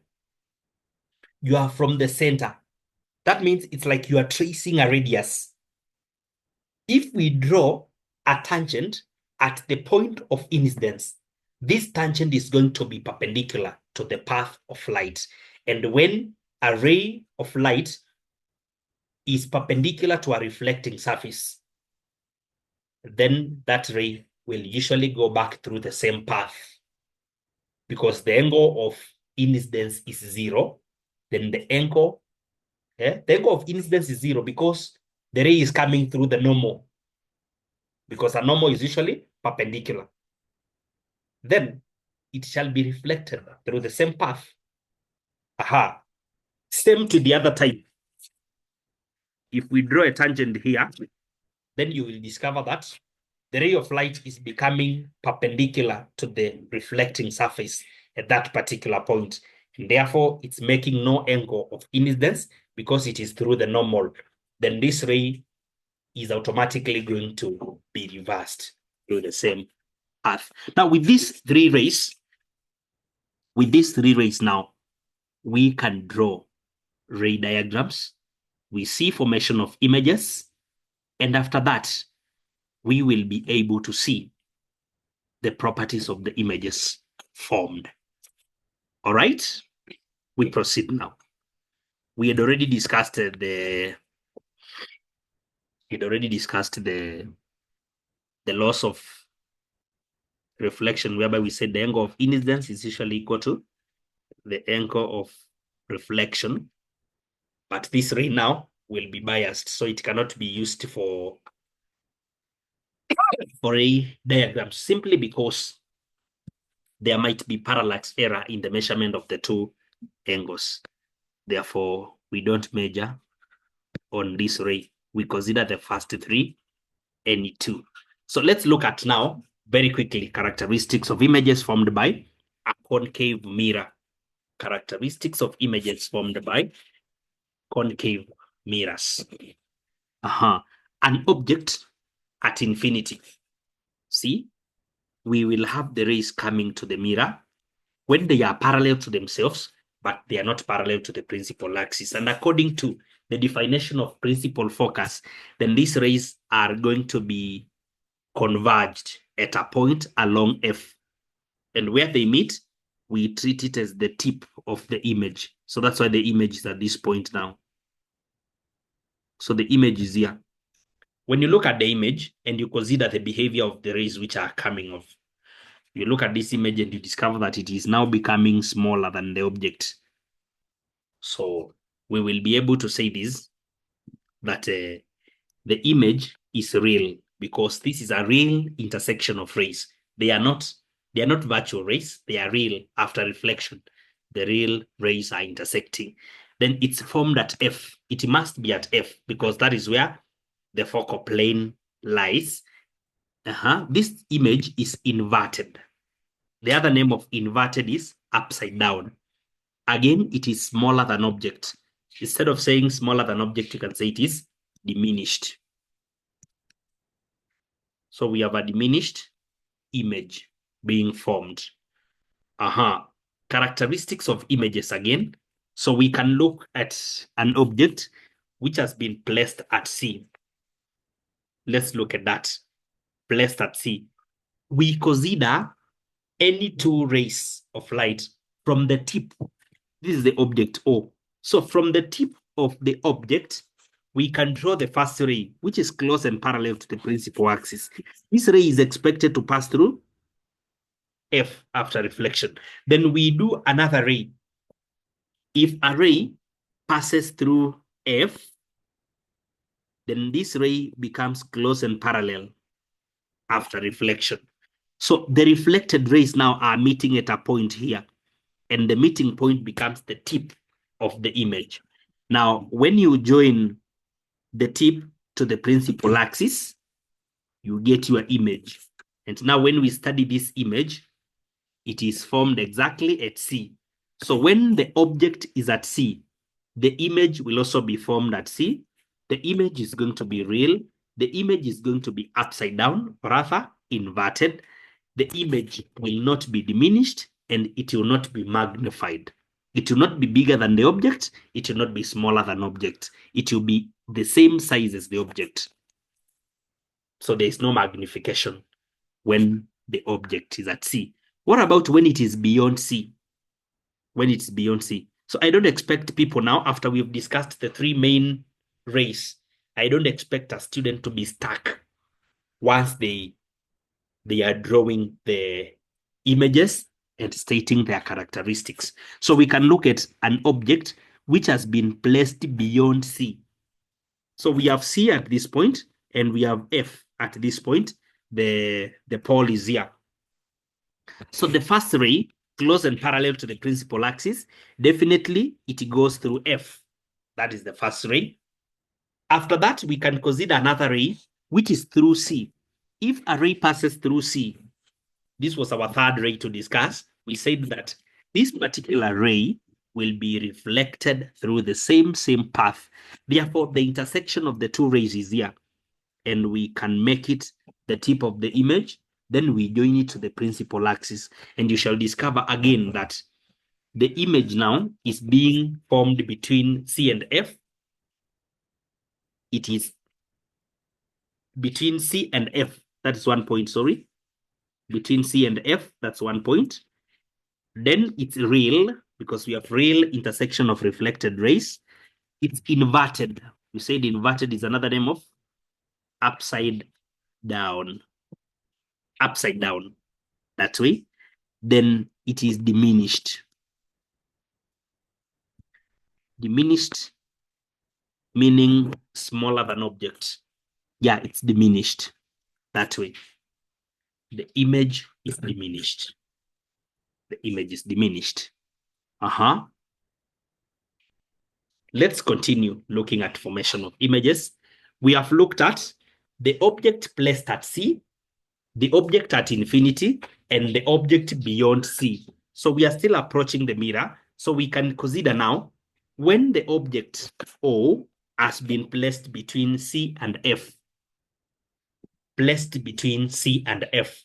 You are from the center. That means it's like you are tracing a radius. If we draw a tangent at the point of incidence, this tangent is going to be perpendicular to the path of light. And when a ray of light is perpendicular to a reflecting surface, then that ray will usually go back through the same path, because the angle of incidence is 0. Then the angle of incidence is 0 because the ray is coming through the normal, because a normal is usually perpendicular. Then it shall be reflected through the same path. Same to the other type. If we draw a tangent here, then you will discover that the ray of light is becoming perpendicular to the reflecting surface at that particular point. And therefore, it's making no angle of incidence because it is through the normal. Then this ray is automatically going to be reversed through the same path. Now, with these three rays now, we can draw ray diagrams. We see formation of images. And after that, we will be able to see the properties of the images formed. All right, we proceed now. We had already discussed the we'd already discussed the loss of reflection, whereby we said the angle of incidence is usually equal to the angle of reflection. But this ray now will be biased, so it cannot be used for ray diagrams, simply because there might be parallax error in the measurement of the two angles. Therefore, we don't measure on this ray. We consider the first three, any two. So let's look at now, very quickly, characteristics of images formed by a concave mirror. Characteristics of images formed by concave mirrors. An object at infinity. See, we will have the rays coming to the mirror when they are parallel to themselves, but they are not parallel to the principal axis. And according to the definition of principal focus, then these rays are going to be converged at a point along F. And where they meet, we treat it as the tip of the image. So that's why the image is at this point now. So the image is here. When you look at the image and you consider the behavior of the rays which are coming off, you look at this image and you discover that it is now becoming smaller than the object. So we will be able to say this, that the image is real, because this is a real intersection of rays. They are not virtual rays, they are real after reflection. The real rays are intersecting. Then it's formed at F. It must be at F, because that is where the focal plane lies. This image is inverted. The other name of inverted is upside down. Again, it is smaller than object. Instead of saying smaller than object, you can say it is diminished. So we have a diminished image being formed. Characteristics of images again. So we can look at an object which has been placed at C. Let's look at that. Placed at C. We consider any two rays of light from the tip. This is the object O. So from the tip of the object, we can draw the first ray, which is close and parallel to the principal axis. This ray is expected to pass through F after reflection. Then we do another ray. If a ray passes through F, then this ray becomes close and parallel after reflection. So the reflected rays now are meeting at a point here, and the meeting point becomes the tip of the image. Now, when you join the tip to the principal axis, you get your image. And now when we study this image, it is formed exactly at C. So when the object is at C, the image will also be formed at C. The image is going to be real. The image is going to be upside down, or rather inverted. The image will not be diminished, and it will not be magnified. It will not be bigger than the object. It will not be smaller than object. It will be the same size as the object. So there is no magnification when the object is at C. What about when it is beyond C? When it's beyond C. So I don't expect people now, after we've discussed the three main rays, I don't expect a student to be stuck once they are drawing the images and stating their characteristics. So we can look at an object which has been placed beyond C. So we have C at this point, and we have F at this point. The pole is here. So the first ray, close and parallel to the principal axis, definitely it goes through F. That is the first ray. After that, we can consider another ray, which is through C. If a ray passes through C, this was our third ray to discuss. We said that this particular ray will be reflected through the same path. Therefore, the intersection of the two rays is here, and we can make it the tip of the image. Then we join it to the principal axis, and you shall discover again that the image now is being formed between C and F. It is between C and F. That is 1 point, sorry. Between C and F, that's 1 point. Then it's real, because we have real intersection of reflected rays. It's inverted. We said inverted is another name of upside down, that way, then it is diminished. Diminished meaning smaller than object. Yeah, it's diminished that way. The image is diminished. The image is diminished. Let's continue looking at formation of images. We have looked at the object placed at C, the object at infinity, and the object beyond C. So we are still approaching the mirror. So we can consider now when the object O has been placed between C and F. Placed between C and F.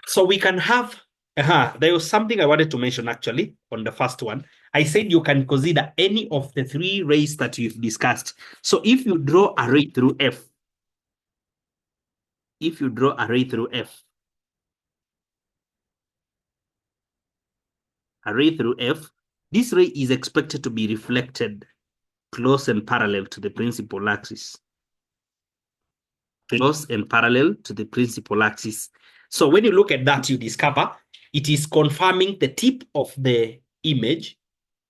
So we can have, there was something I wanted to mention actually on the first one. I said you can consider any of the three rays that you've discussed. So if you draw a ray through F, this ray is expected to be reflected close and parallel to the principal axis. Close and parallel to the principal axis. So when you look at that, you discover it is confirming the tip of the image,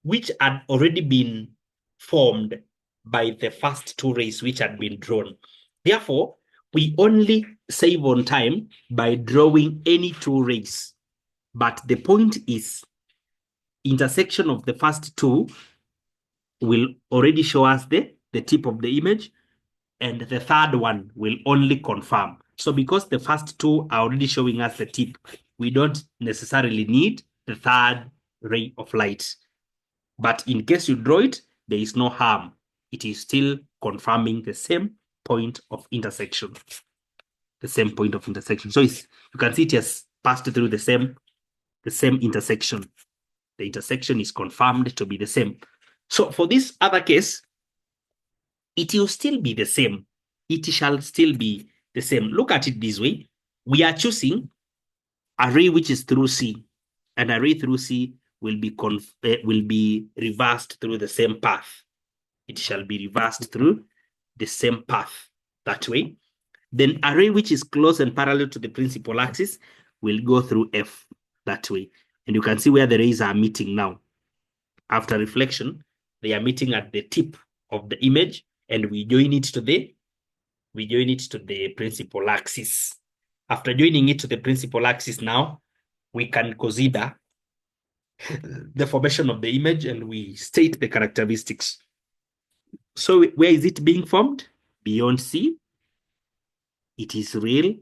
which had already been formed by the first two rays which had been drawn. Therefore, we only save on time by drawing any two rays. But the point is, intersection of the first two will already show us the tip of the image, and the third one will only confirm. So because the first two are already showing us the tip, we don't necessarily need the third ray of light. But in case you draw it, there is no harm. It is still confirming the same point of intersection. The same point of intersection. So you can see it has passed through the same intersection. The intersection is confirmed to be the same. So for this other case, it will still be the same. It shall still be the same. Look at it this way. We are choosing a ray which is through C, and a ray through C will be reversed through the same path. It shall be reversed through the same path that way. Then a ray which is close and parallel to the principal axis will go through F that way. And you can see where the rays are meeting now. After reflection, they are meeting at the tip of the image, and we join it to the principal axis. After joining it to the principal axis now, we can consider the formation of the image, and we state the characteristics. So where is it being formed? Beyond C. It is real.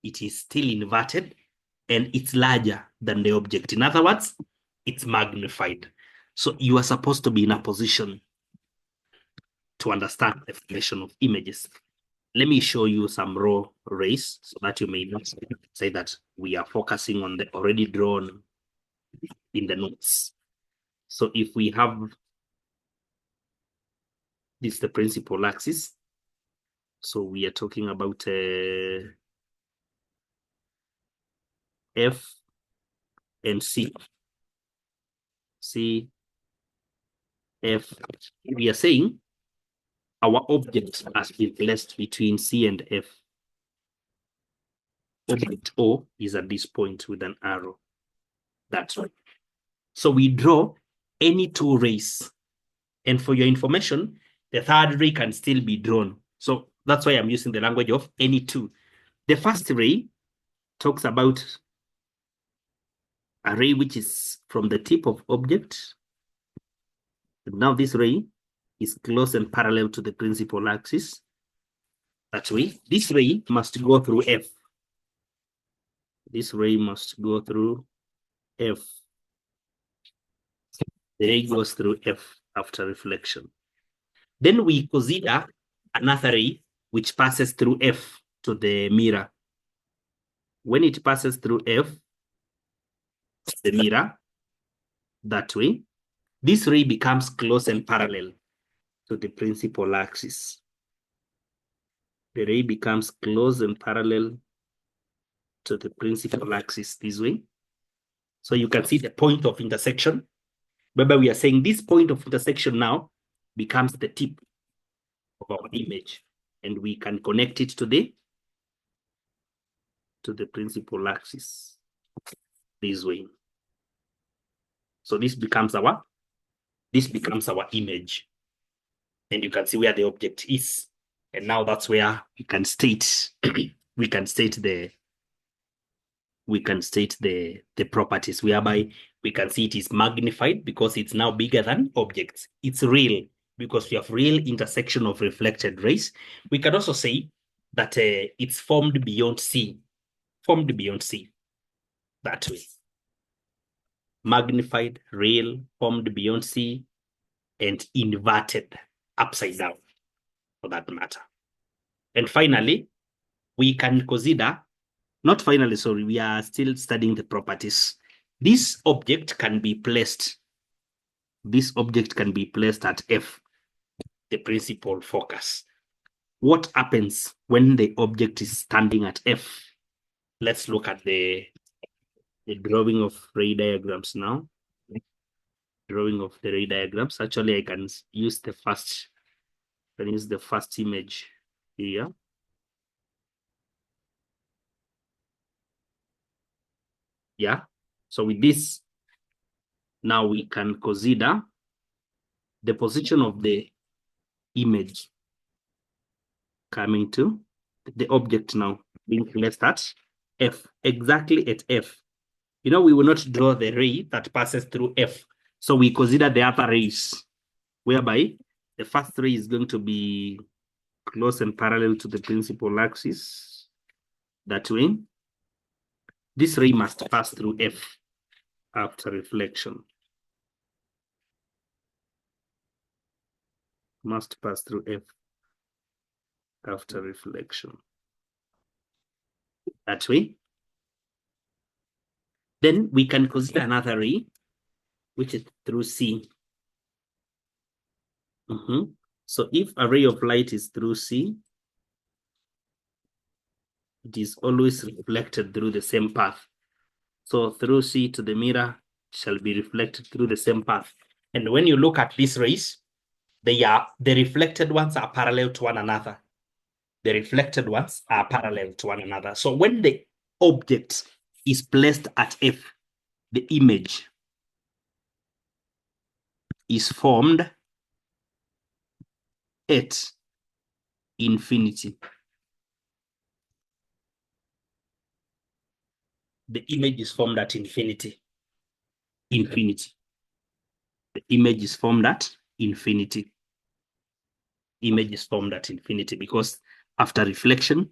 It is still inverted, and it's larger than the object. In other words, it's magnified. So you are supposed to be in a position to understand the formation of images. Let me show you some raw rays so that you may not say that we are focusing on the already drawn in the notes. So if we have this, the principal axis, so we are talking about F and C. C, F. We are saying our object has been placed between C and F. Object O is at this point with an arrow. That's right. So we draw any two rays. And for your information, the third ray can still be drawn. So that's why I'm using the language of any two. The first ray talks about a ray which is from the tip of object. Now this ray is close and parallel to the principal axis. That way, this ray must go through F. This ray must go through F. The ray goes through F after reflection. Then we consider another ray which passes through F to the mirror. When it passes through F, the mirror, that way, this ray becomes close and parallel to the principal axis. The ray becomes close and parallel to the principal axis this way. So you can see the point of intersection. Remember, we are saying this point of intersection now becomes the tip of our image. and we can connect it to the principal axis this way. So this becomes our image. And you can see where the object is. And now that's where we can state we can state the properties, whereby we can see it is magnified because it's now bigger than objects. It's real because we have real intersection of reflected rays. We can also say that it's formed beyond C. Formed beyond C. That way. Magnified, real, formed beyond C, and inverted upside down, for that matter. And finally, we can consider, not finally, sorry, we are still studying the properties. This object can be placed at F, the principal focus. What happens when the object is standing at F? Let's look at the drawing of ray diagrams now. Drawing of the ray diagrams. Actually, I can use the first image here. Yeah. So with this, now we can consider the position of the image coming to the object now being placed at F, exactly at F. We will not draw the ray that passes through F. So we consider the other rays, whereby the first ray is going to be close and parallel to the principal axis. That way, this ray must pass through F after reflection. Must pass through F after reflection. That way. Then we can consider another ray, which is through C. So if a ray of light is through C, it is always reflected through the same path. So through C to the mirror shall be reflected through the same path. And when you look at these rays, the reflected ones are parallel to one another. The reflected ones are parallel to one another. So when the object is placed at F, the image is formed at infinity. The image is formed at infinity. Infinity. The image is formed at infinity. Image is formed at infinity because after reflection,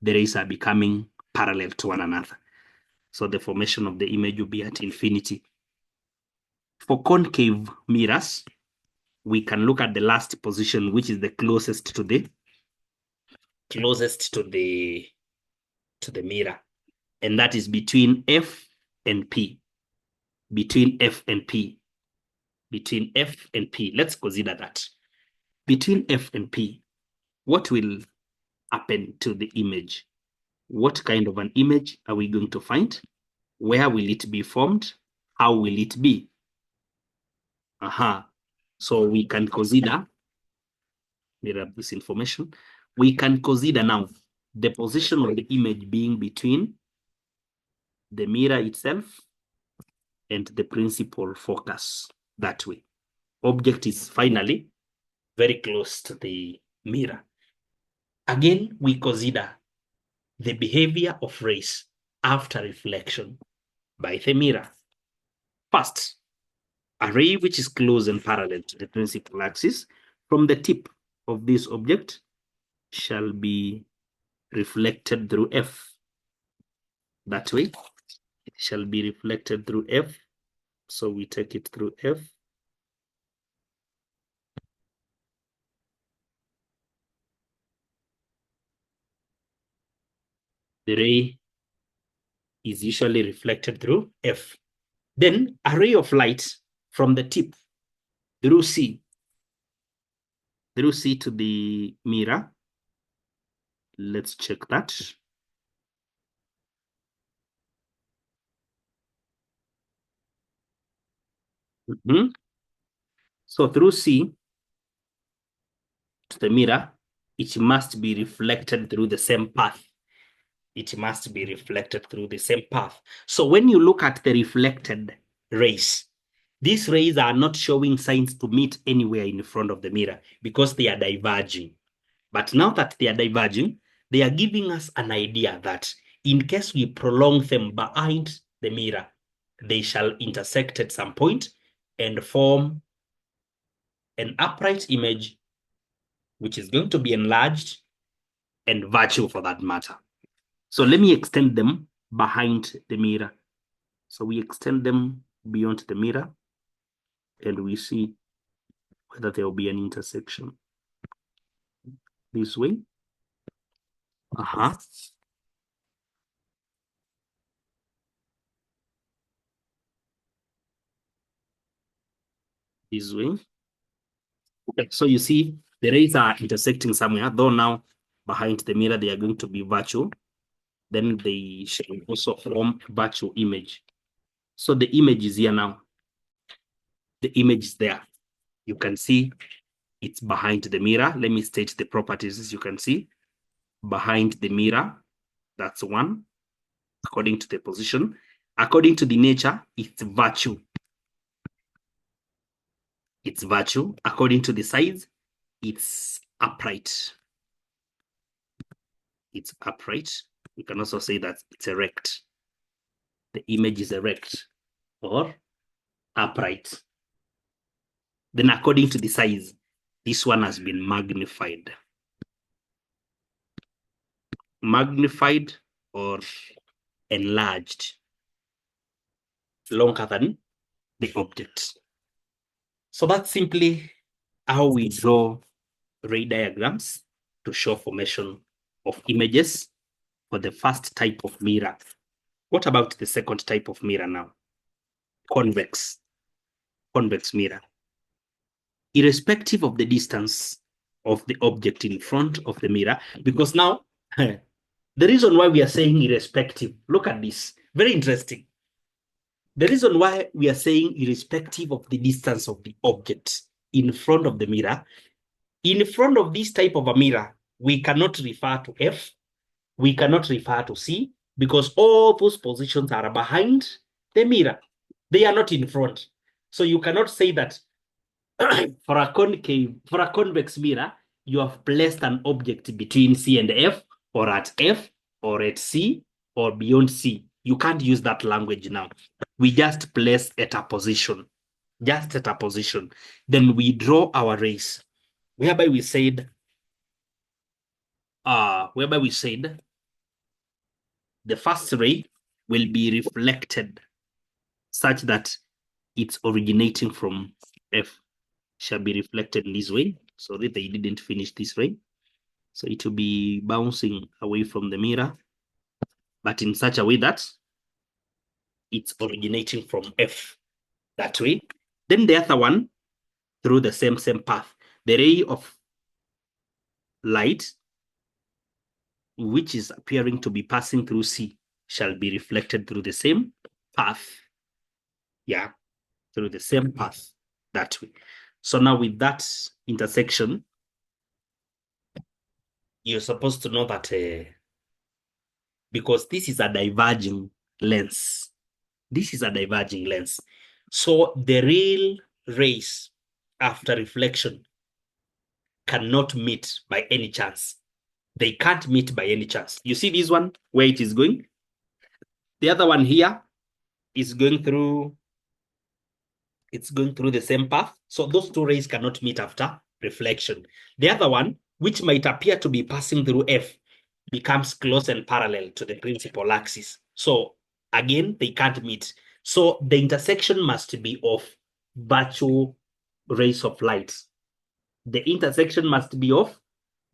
the rays are becoming parallel to one another. So the formation of the image will be at infinity. For concave mirrors, we can look at the last position, which is the closest to the mirror. And that is between F and P. Between F and P. Between F and P. Let's consider that. Between F and P, what will happen to the image? What kind of an image are we going to find? Where will it be formed? How will it be? So we can consider, this information. We can consider now the position of the image being between the mirror itself and the principal focus. That way, object is finally very close to the mirror. Again, we consider the behavior of rays after reflection by the mirror. First, a ray which is close and parallel to the principal axis from the tip of this object shall be reflected through F. That way, it shall be reflected through F. So we take it through F. The ray is usually reflected through F. Then a ray of light from the tip through C to the mirror. Let's check that. So through C to the mirror, it must be reflected through the same path. It must be reflected through the same path. So when you look at the reflected rays, these rays are not showing signs to meet anywhere in front of the mirror because they are diverging. But now that they are diverging, they are giving us an idea that in case we prolong them behind the mirror, they shall intersect at some point and form an upright image, which is going to be enlarged and virtual for that matter. So let me extend them behind the mirror. So we extend them beyond the mirror and we see whether there will be an intersection. This way. This way. Okay, so you see the rays are intersecting somewhere, though now behind the mirror they are going to be virtual. Then they shall also form a virtual image. So the image is here now. The image is there. You can see it's behind the mirror. Let me state the properties. As you can see, behind the mirror, that's one, according to the position. According to the nature, it's virtue. It's virtue. According to the size, it's upright. It's upright. We can also say that it's erect. The image is erect or upright. Then according to the size, this one has been magnified. Magnified or enlarged, longer than the object. So that's simply how we draw ray diagrams to show formation of images for the first type of mirror. What about the second type of mirror now? Convex mirror. Irrespective of the distance of the object in front of the mirror, because now the reason why we are saying irrespective, look at this, very interesting. The reason why we are saying irrespective of the distance of the object in front of the mirror, in front of this type of a mirror, we cannot refer to F, we cannot refer to C, because all those positions are behind the mirror. They are not in front. So you cannot say that for a convex mirror, you have placed an object between C and F, or at F, or at C, or beyond C. You can't use that language now. We just place at a position, just at a position. Then we draw our rays, whereby we said the first ray will be reflected such that it's originating from F shall be reflected in this way. So that they didn't finish this ray. So it will be bouncing away from the mirror, but in such a way that it's originating from F that way. Then the other one through the same path. The ray of light, which is appearing to be passing through C, shall be reflected through the same path. Yeah, through the same path that way. So now with that intersection, you're supposed to know that because this is a diverging lens. This is a diverging lens. So the real rays after reflection cannot meet by any chance. They can't meet by any chance. You see this one, where it is going? The other one here is going through, it's going through the same path. So those two rays cannot meet after reflection. The other one, which might appear to be passing through F, becomes close and parallel to the principal axis. So again, they can't meet. So the intersection must be of virtual rays of light. The intersection must be of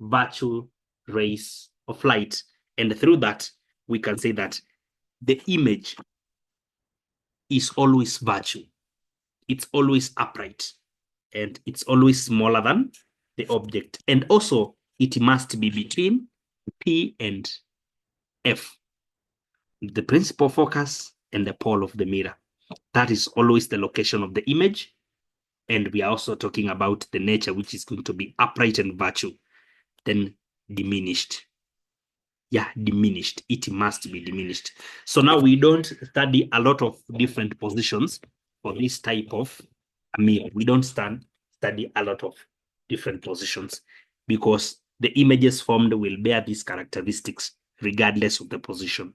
virtual rays of light. And through that, we can say that the image is always virtual. It's always upright. And it's always smaller than the object. And also, it must be between P and F, the principal focus and the pole of the mirror. That is always the location of the image. And we are also talking about the nature, which is going to be upright and virtual. then diminished. Yeah, diminished. It must be diminished. So now we don't study a lot of different positions for this type of mirror. We don't study a lot of different positions because the images formed will bear these characteristics regardless of the position.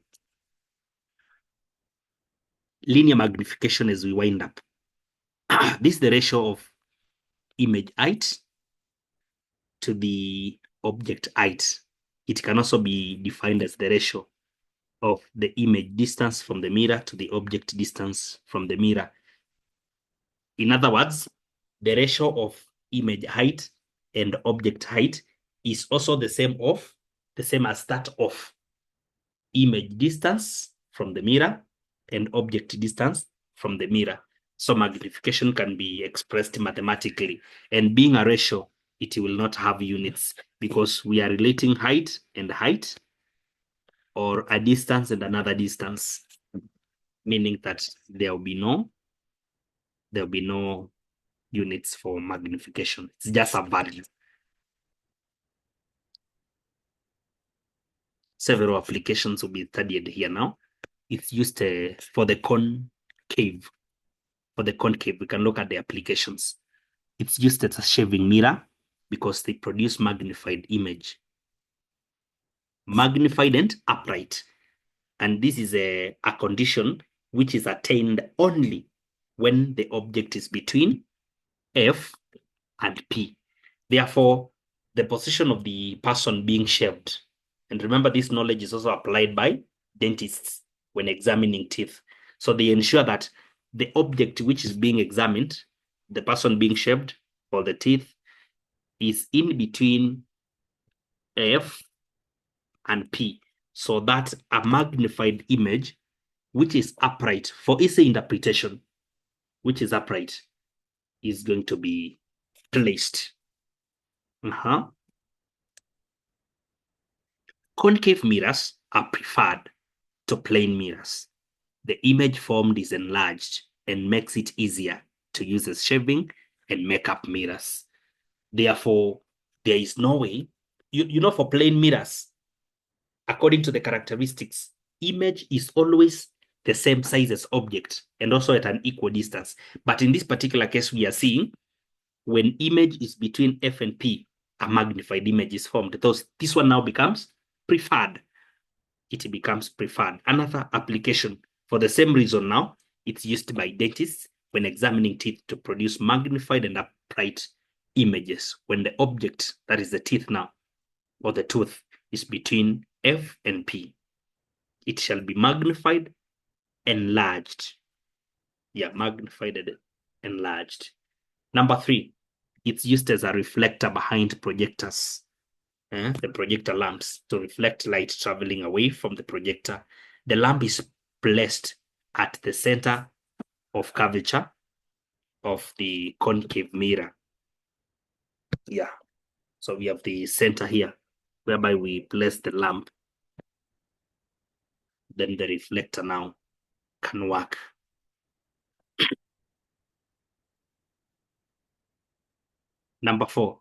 Linear magnification as we wind up. This is the ratio of image height to the object height. It can also be defined as the ratio of the image distance from the mirror to the object distance from the mirror. In other words, the ratio of image height and object height is also the same as that of image distance from the mirror and object distance from the mirror. So magnification can be expressed mathematically, and being a ratio, it will not have units because we are relating height and height, or a distance and another distance, meaning that there will be no units for magnification. It's just a value. Several applications will be studied here now. It's used for the concave. For the concave, we can look at the applications. It's used as a shaving mirror because they produce magnified image. Magnified and upright. And this is a condition which is attained only when the object is between F and P. Therefore, the position of the person being shaved, and remember this knowledge is also applied by dentists when examining teeth. So they ensure that the object which is being examined, the person being shaved or the teeth, is in between F and P, so that a magnified image which is upright for its interpretation, which is upright, is going to be placed. Concave mirrors are preferred to plane mirrors. The image formed is enlarged and makes it easier to use as shaving and makeup mirrors. Therefore, there is no way, for plane mirrors, according to the characteristics, image is always the same size as object and also at an equal distance. But in this particular case, we are seeing when image is between F and P, a magnified image is formed. This one now becomes preferred. It becomes preferred. Another application for the same reason now, it's used by dentists when examining teeth to produce magnified and upright images when the object, that is the teeth now, or the tooth, is between F and P. It shall be magnified, enlarged. Yeah, magnified and enlarged. Number 3, it's used as a reflector behind projectors, the projector lamps, to reflect light traveling away from the projector. The lamp is placed at the center of curvature of the concave mirror. Yeah, so we have the center here, whereby we place the lamp. Then the reflector now can work. Number 4,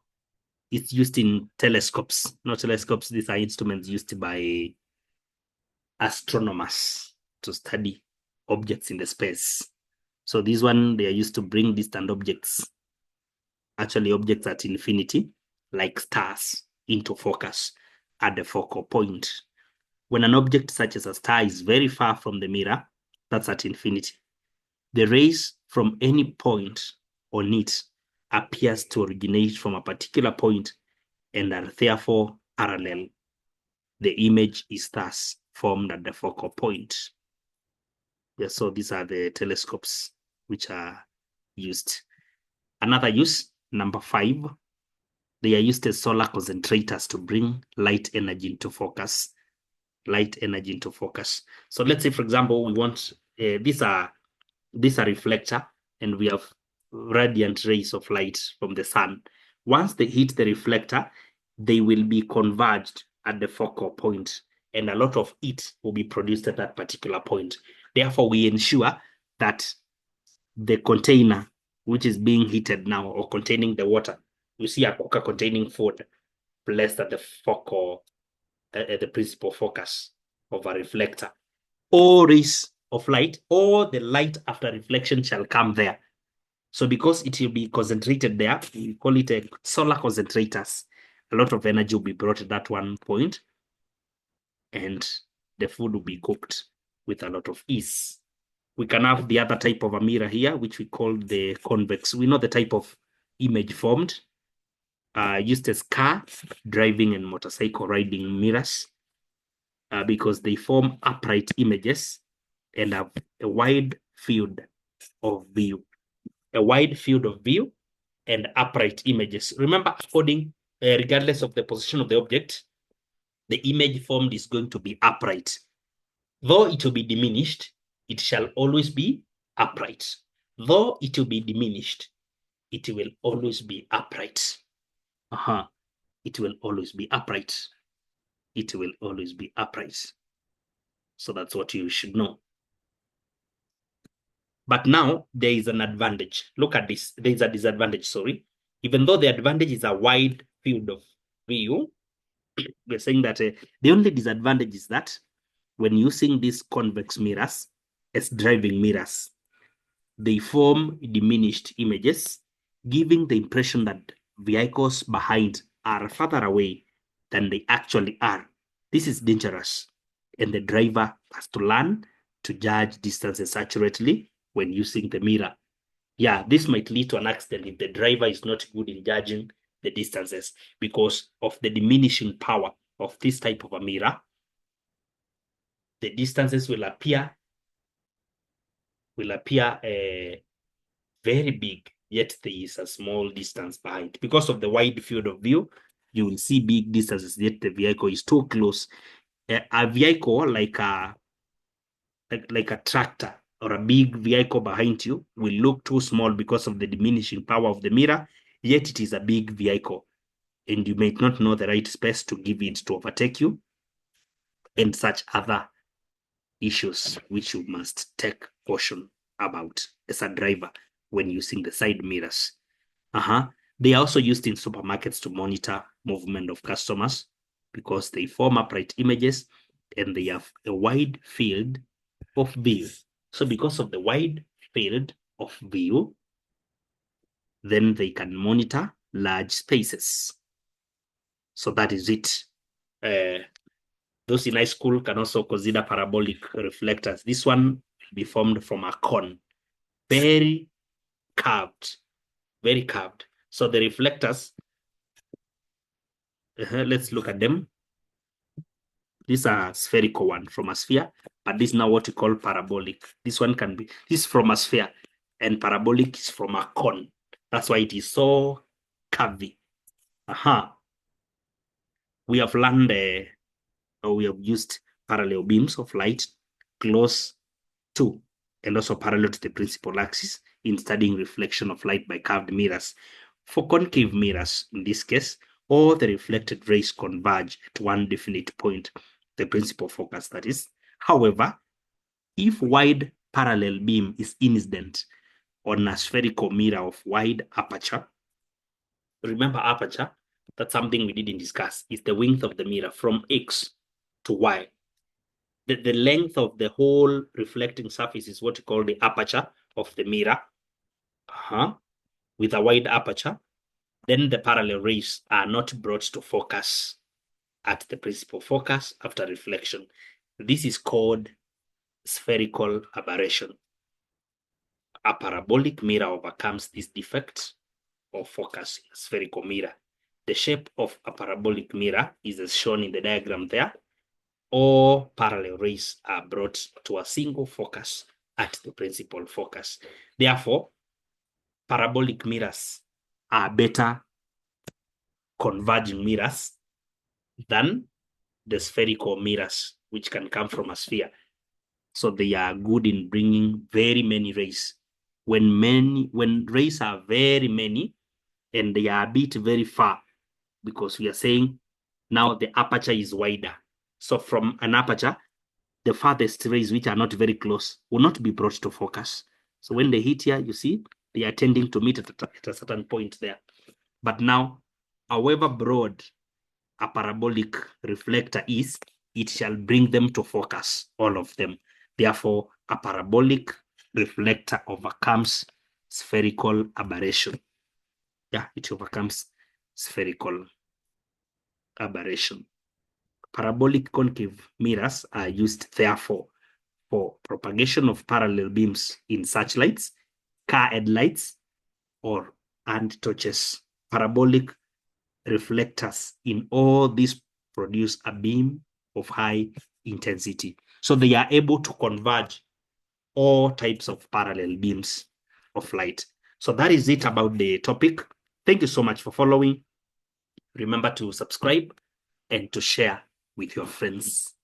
it's used in telescopes. Not telescopes, these are instruments used by astronomers to study objects in the space. So this one, they are used to bring distant objects, actually objects at infinity, like stars, into focus at the focal point. When an object such as a star is very far from the mirror, that's at infinity, the rays from any point on it appears to originate from a particular point and are therefore parallel. The image is thus formed at the focal point. Yeah, so these are the telescopes which are used. Another use, number 5, they are used as solar concentrators to bring light energy into focus. Light energy into focus. So let's say, for example, we want these are reflector, and we have radiant rays of light from the sun. Once they hit the reflector, they will be converged at the focal point, and a lot of it will be produced at that particular point. Therefore, we ensure that the container which is being heated now, or containing the water, you see a cooker containing food, placed at the focal, the principal focus of a reflector. All rays of light, or the light after reflection shall come there. So because it will be concentrated there, we call it a solar concentrators. A lot of energy will be brought at that one point, and the food will be cooked with a lot of ease. We can have the other type of a mirror here, which we call the convex. We know the type of image formed, used as car driving and motorcycle riding mirrors, because they form upright images and have a wide field of view. A wide field of view and upright images. Remember, regardless of the position of the object, the image formed is going to be upright. Though it will be diminished, it shall always be upright. Though it will be diminished, it will always be upright. It will always be upright. It will always be upright. So that's what you should know. But now there is an advantage. Look at this. There is a disadvantage, sorry. Even though the advantage is a wide field of view, we're saying that the only disadvantage is that when using these convex mirrors as driving mirrors, they form diminished images, giving the impression that vehicles behind are further away than they actually are. This is dangerous, and the driver has to learn to judge distances accurately when using the mirror. Yeah, this might lead to an accident if the driver is not good in judging the distances because of the diminishing power of this type of a mirror. The distances will appear very big, yet there is a small distance behind. Because of the wide field of view, you will see big distances, yet the vehicle is too close. A vehicle like a tractor or a big vehicle behind you will look too small because of the diminishing power of the mirror, yet it is a big vehicle, and you may not know the right space to give it to overtake you, and such other issues which you must take caution about as a driver when using the side mirrors. They are also used in supermarkets to monitor movement of customers because they form upright images and they have a wide field of view. So because of the wide field of view, then they can monitor large spaces. So that is it. Those in high school can also consider parabolic reflectors. This one will be formed from a cone, very curved. So the reflectors, let's look at them. These are spherical one from a sphere, but this is now what we call parabolic. This one can be, this is from a sphere, and parabolic is from a cone. That's why it is so curvy. We have learned, we have used parallel beams of light close to and also parallel to the principal axis in studying reflection of light by curved mirrors. For concave mirrors, in this case, all the reflected rays converge at one definite point, the principal focus, that is. However, if wide parallel beam is incident on a spherical mirror of wide aperture, remember aperture, that's something we didn't discuss, is the width of the mirror from X to Y. The length of the whole reflecting surface is what we call the aperture of the mirror. With a wide aperture, then the parallel rays are not brought to focus at the principal focus after reflection. This is called spherical aberration. A parabolic mirror overcomes this defect of focus in a spherical mirror. The shape of a parabolic mirror is as shown in the diagram there. All parallel rays are brought to a single focus at the principal focus. Therefore, parabolic mirrors are better converging mirrors than the spherical mirrors, which can come from a sphere. So they are good in bringing very many rays. When rays are very many and they are a bit very far, because we are saying now the aperture is wider. So from an aperture, the farthest rays, which are not very close, will not be brought to focus. So when they hit here, you see, they are tending to meet at a certain point there. But now, however broad a parabolic reflector is, it shall bring them to focus, all of them. Therefore, a parabolic reflector overcomes spherical aberration. Yeah, it overcomes spherical aberration. Parabolic concave mirrors are used, therefore, for propagation of parallel beams in searchlights, car headlights, and torches. Parabolic reflectors in all these produce a beam of high intensity. So they are able to converge all types of parallel beams of light. So that is it about the topic. Thank you so much for following. Remember to subscribe and to share with your friends.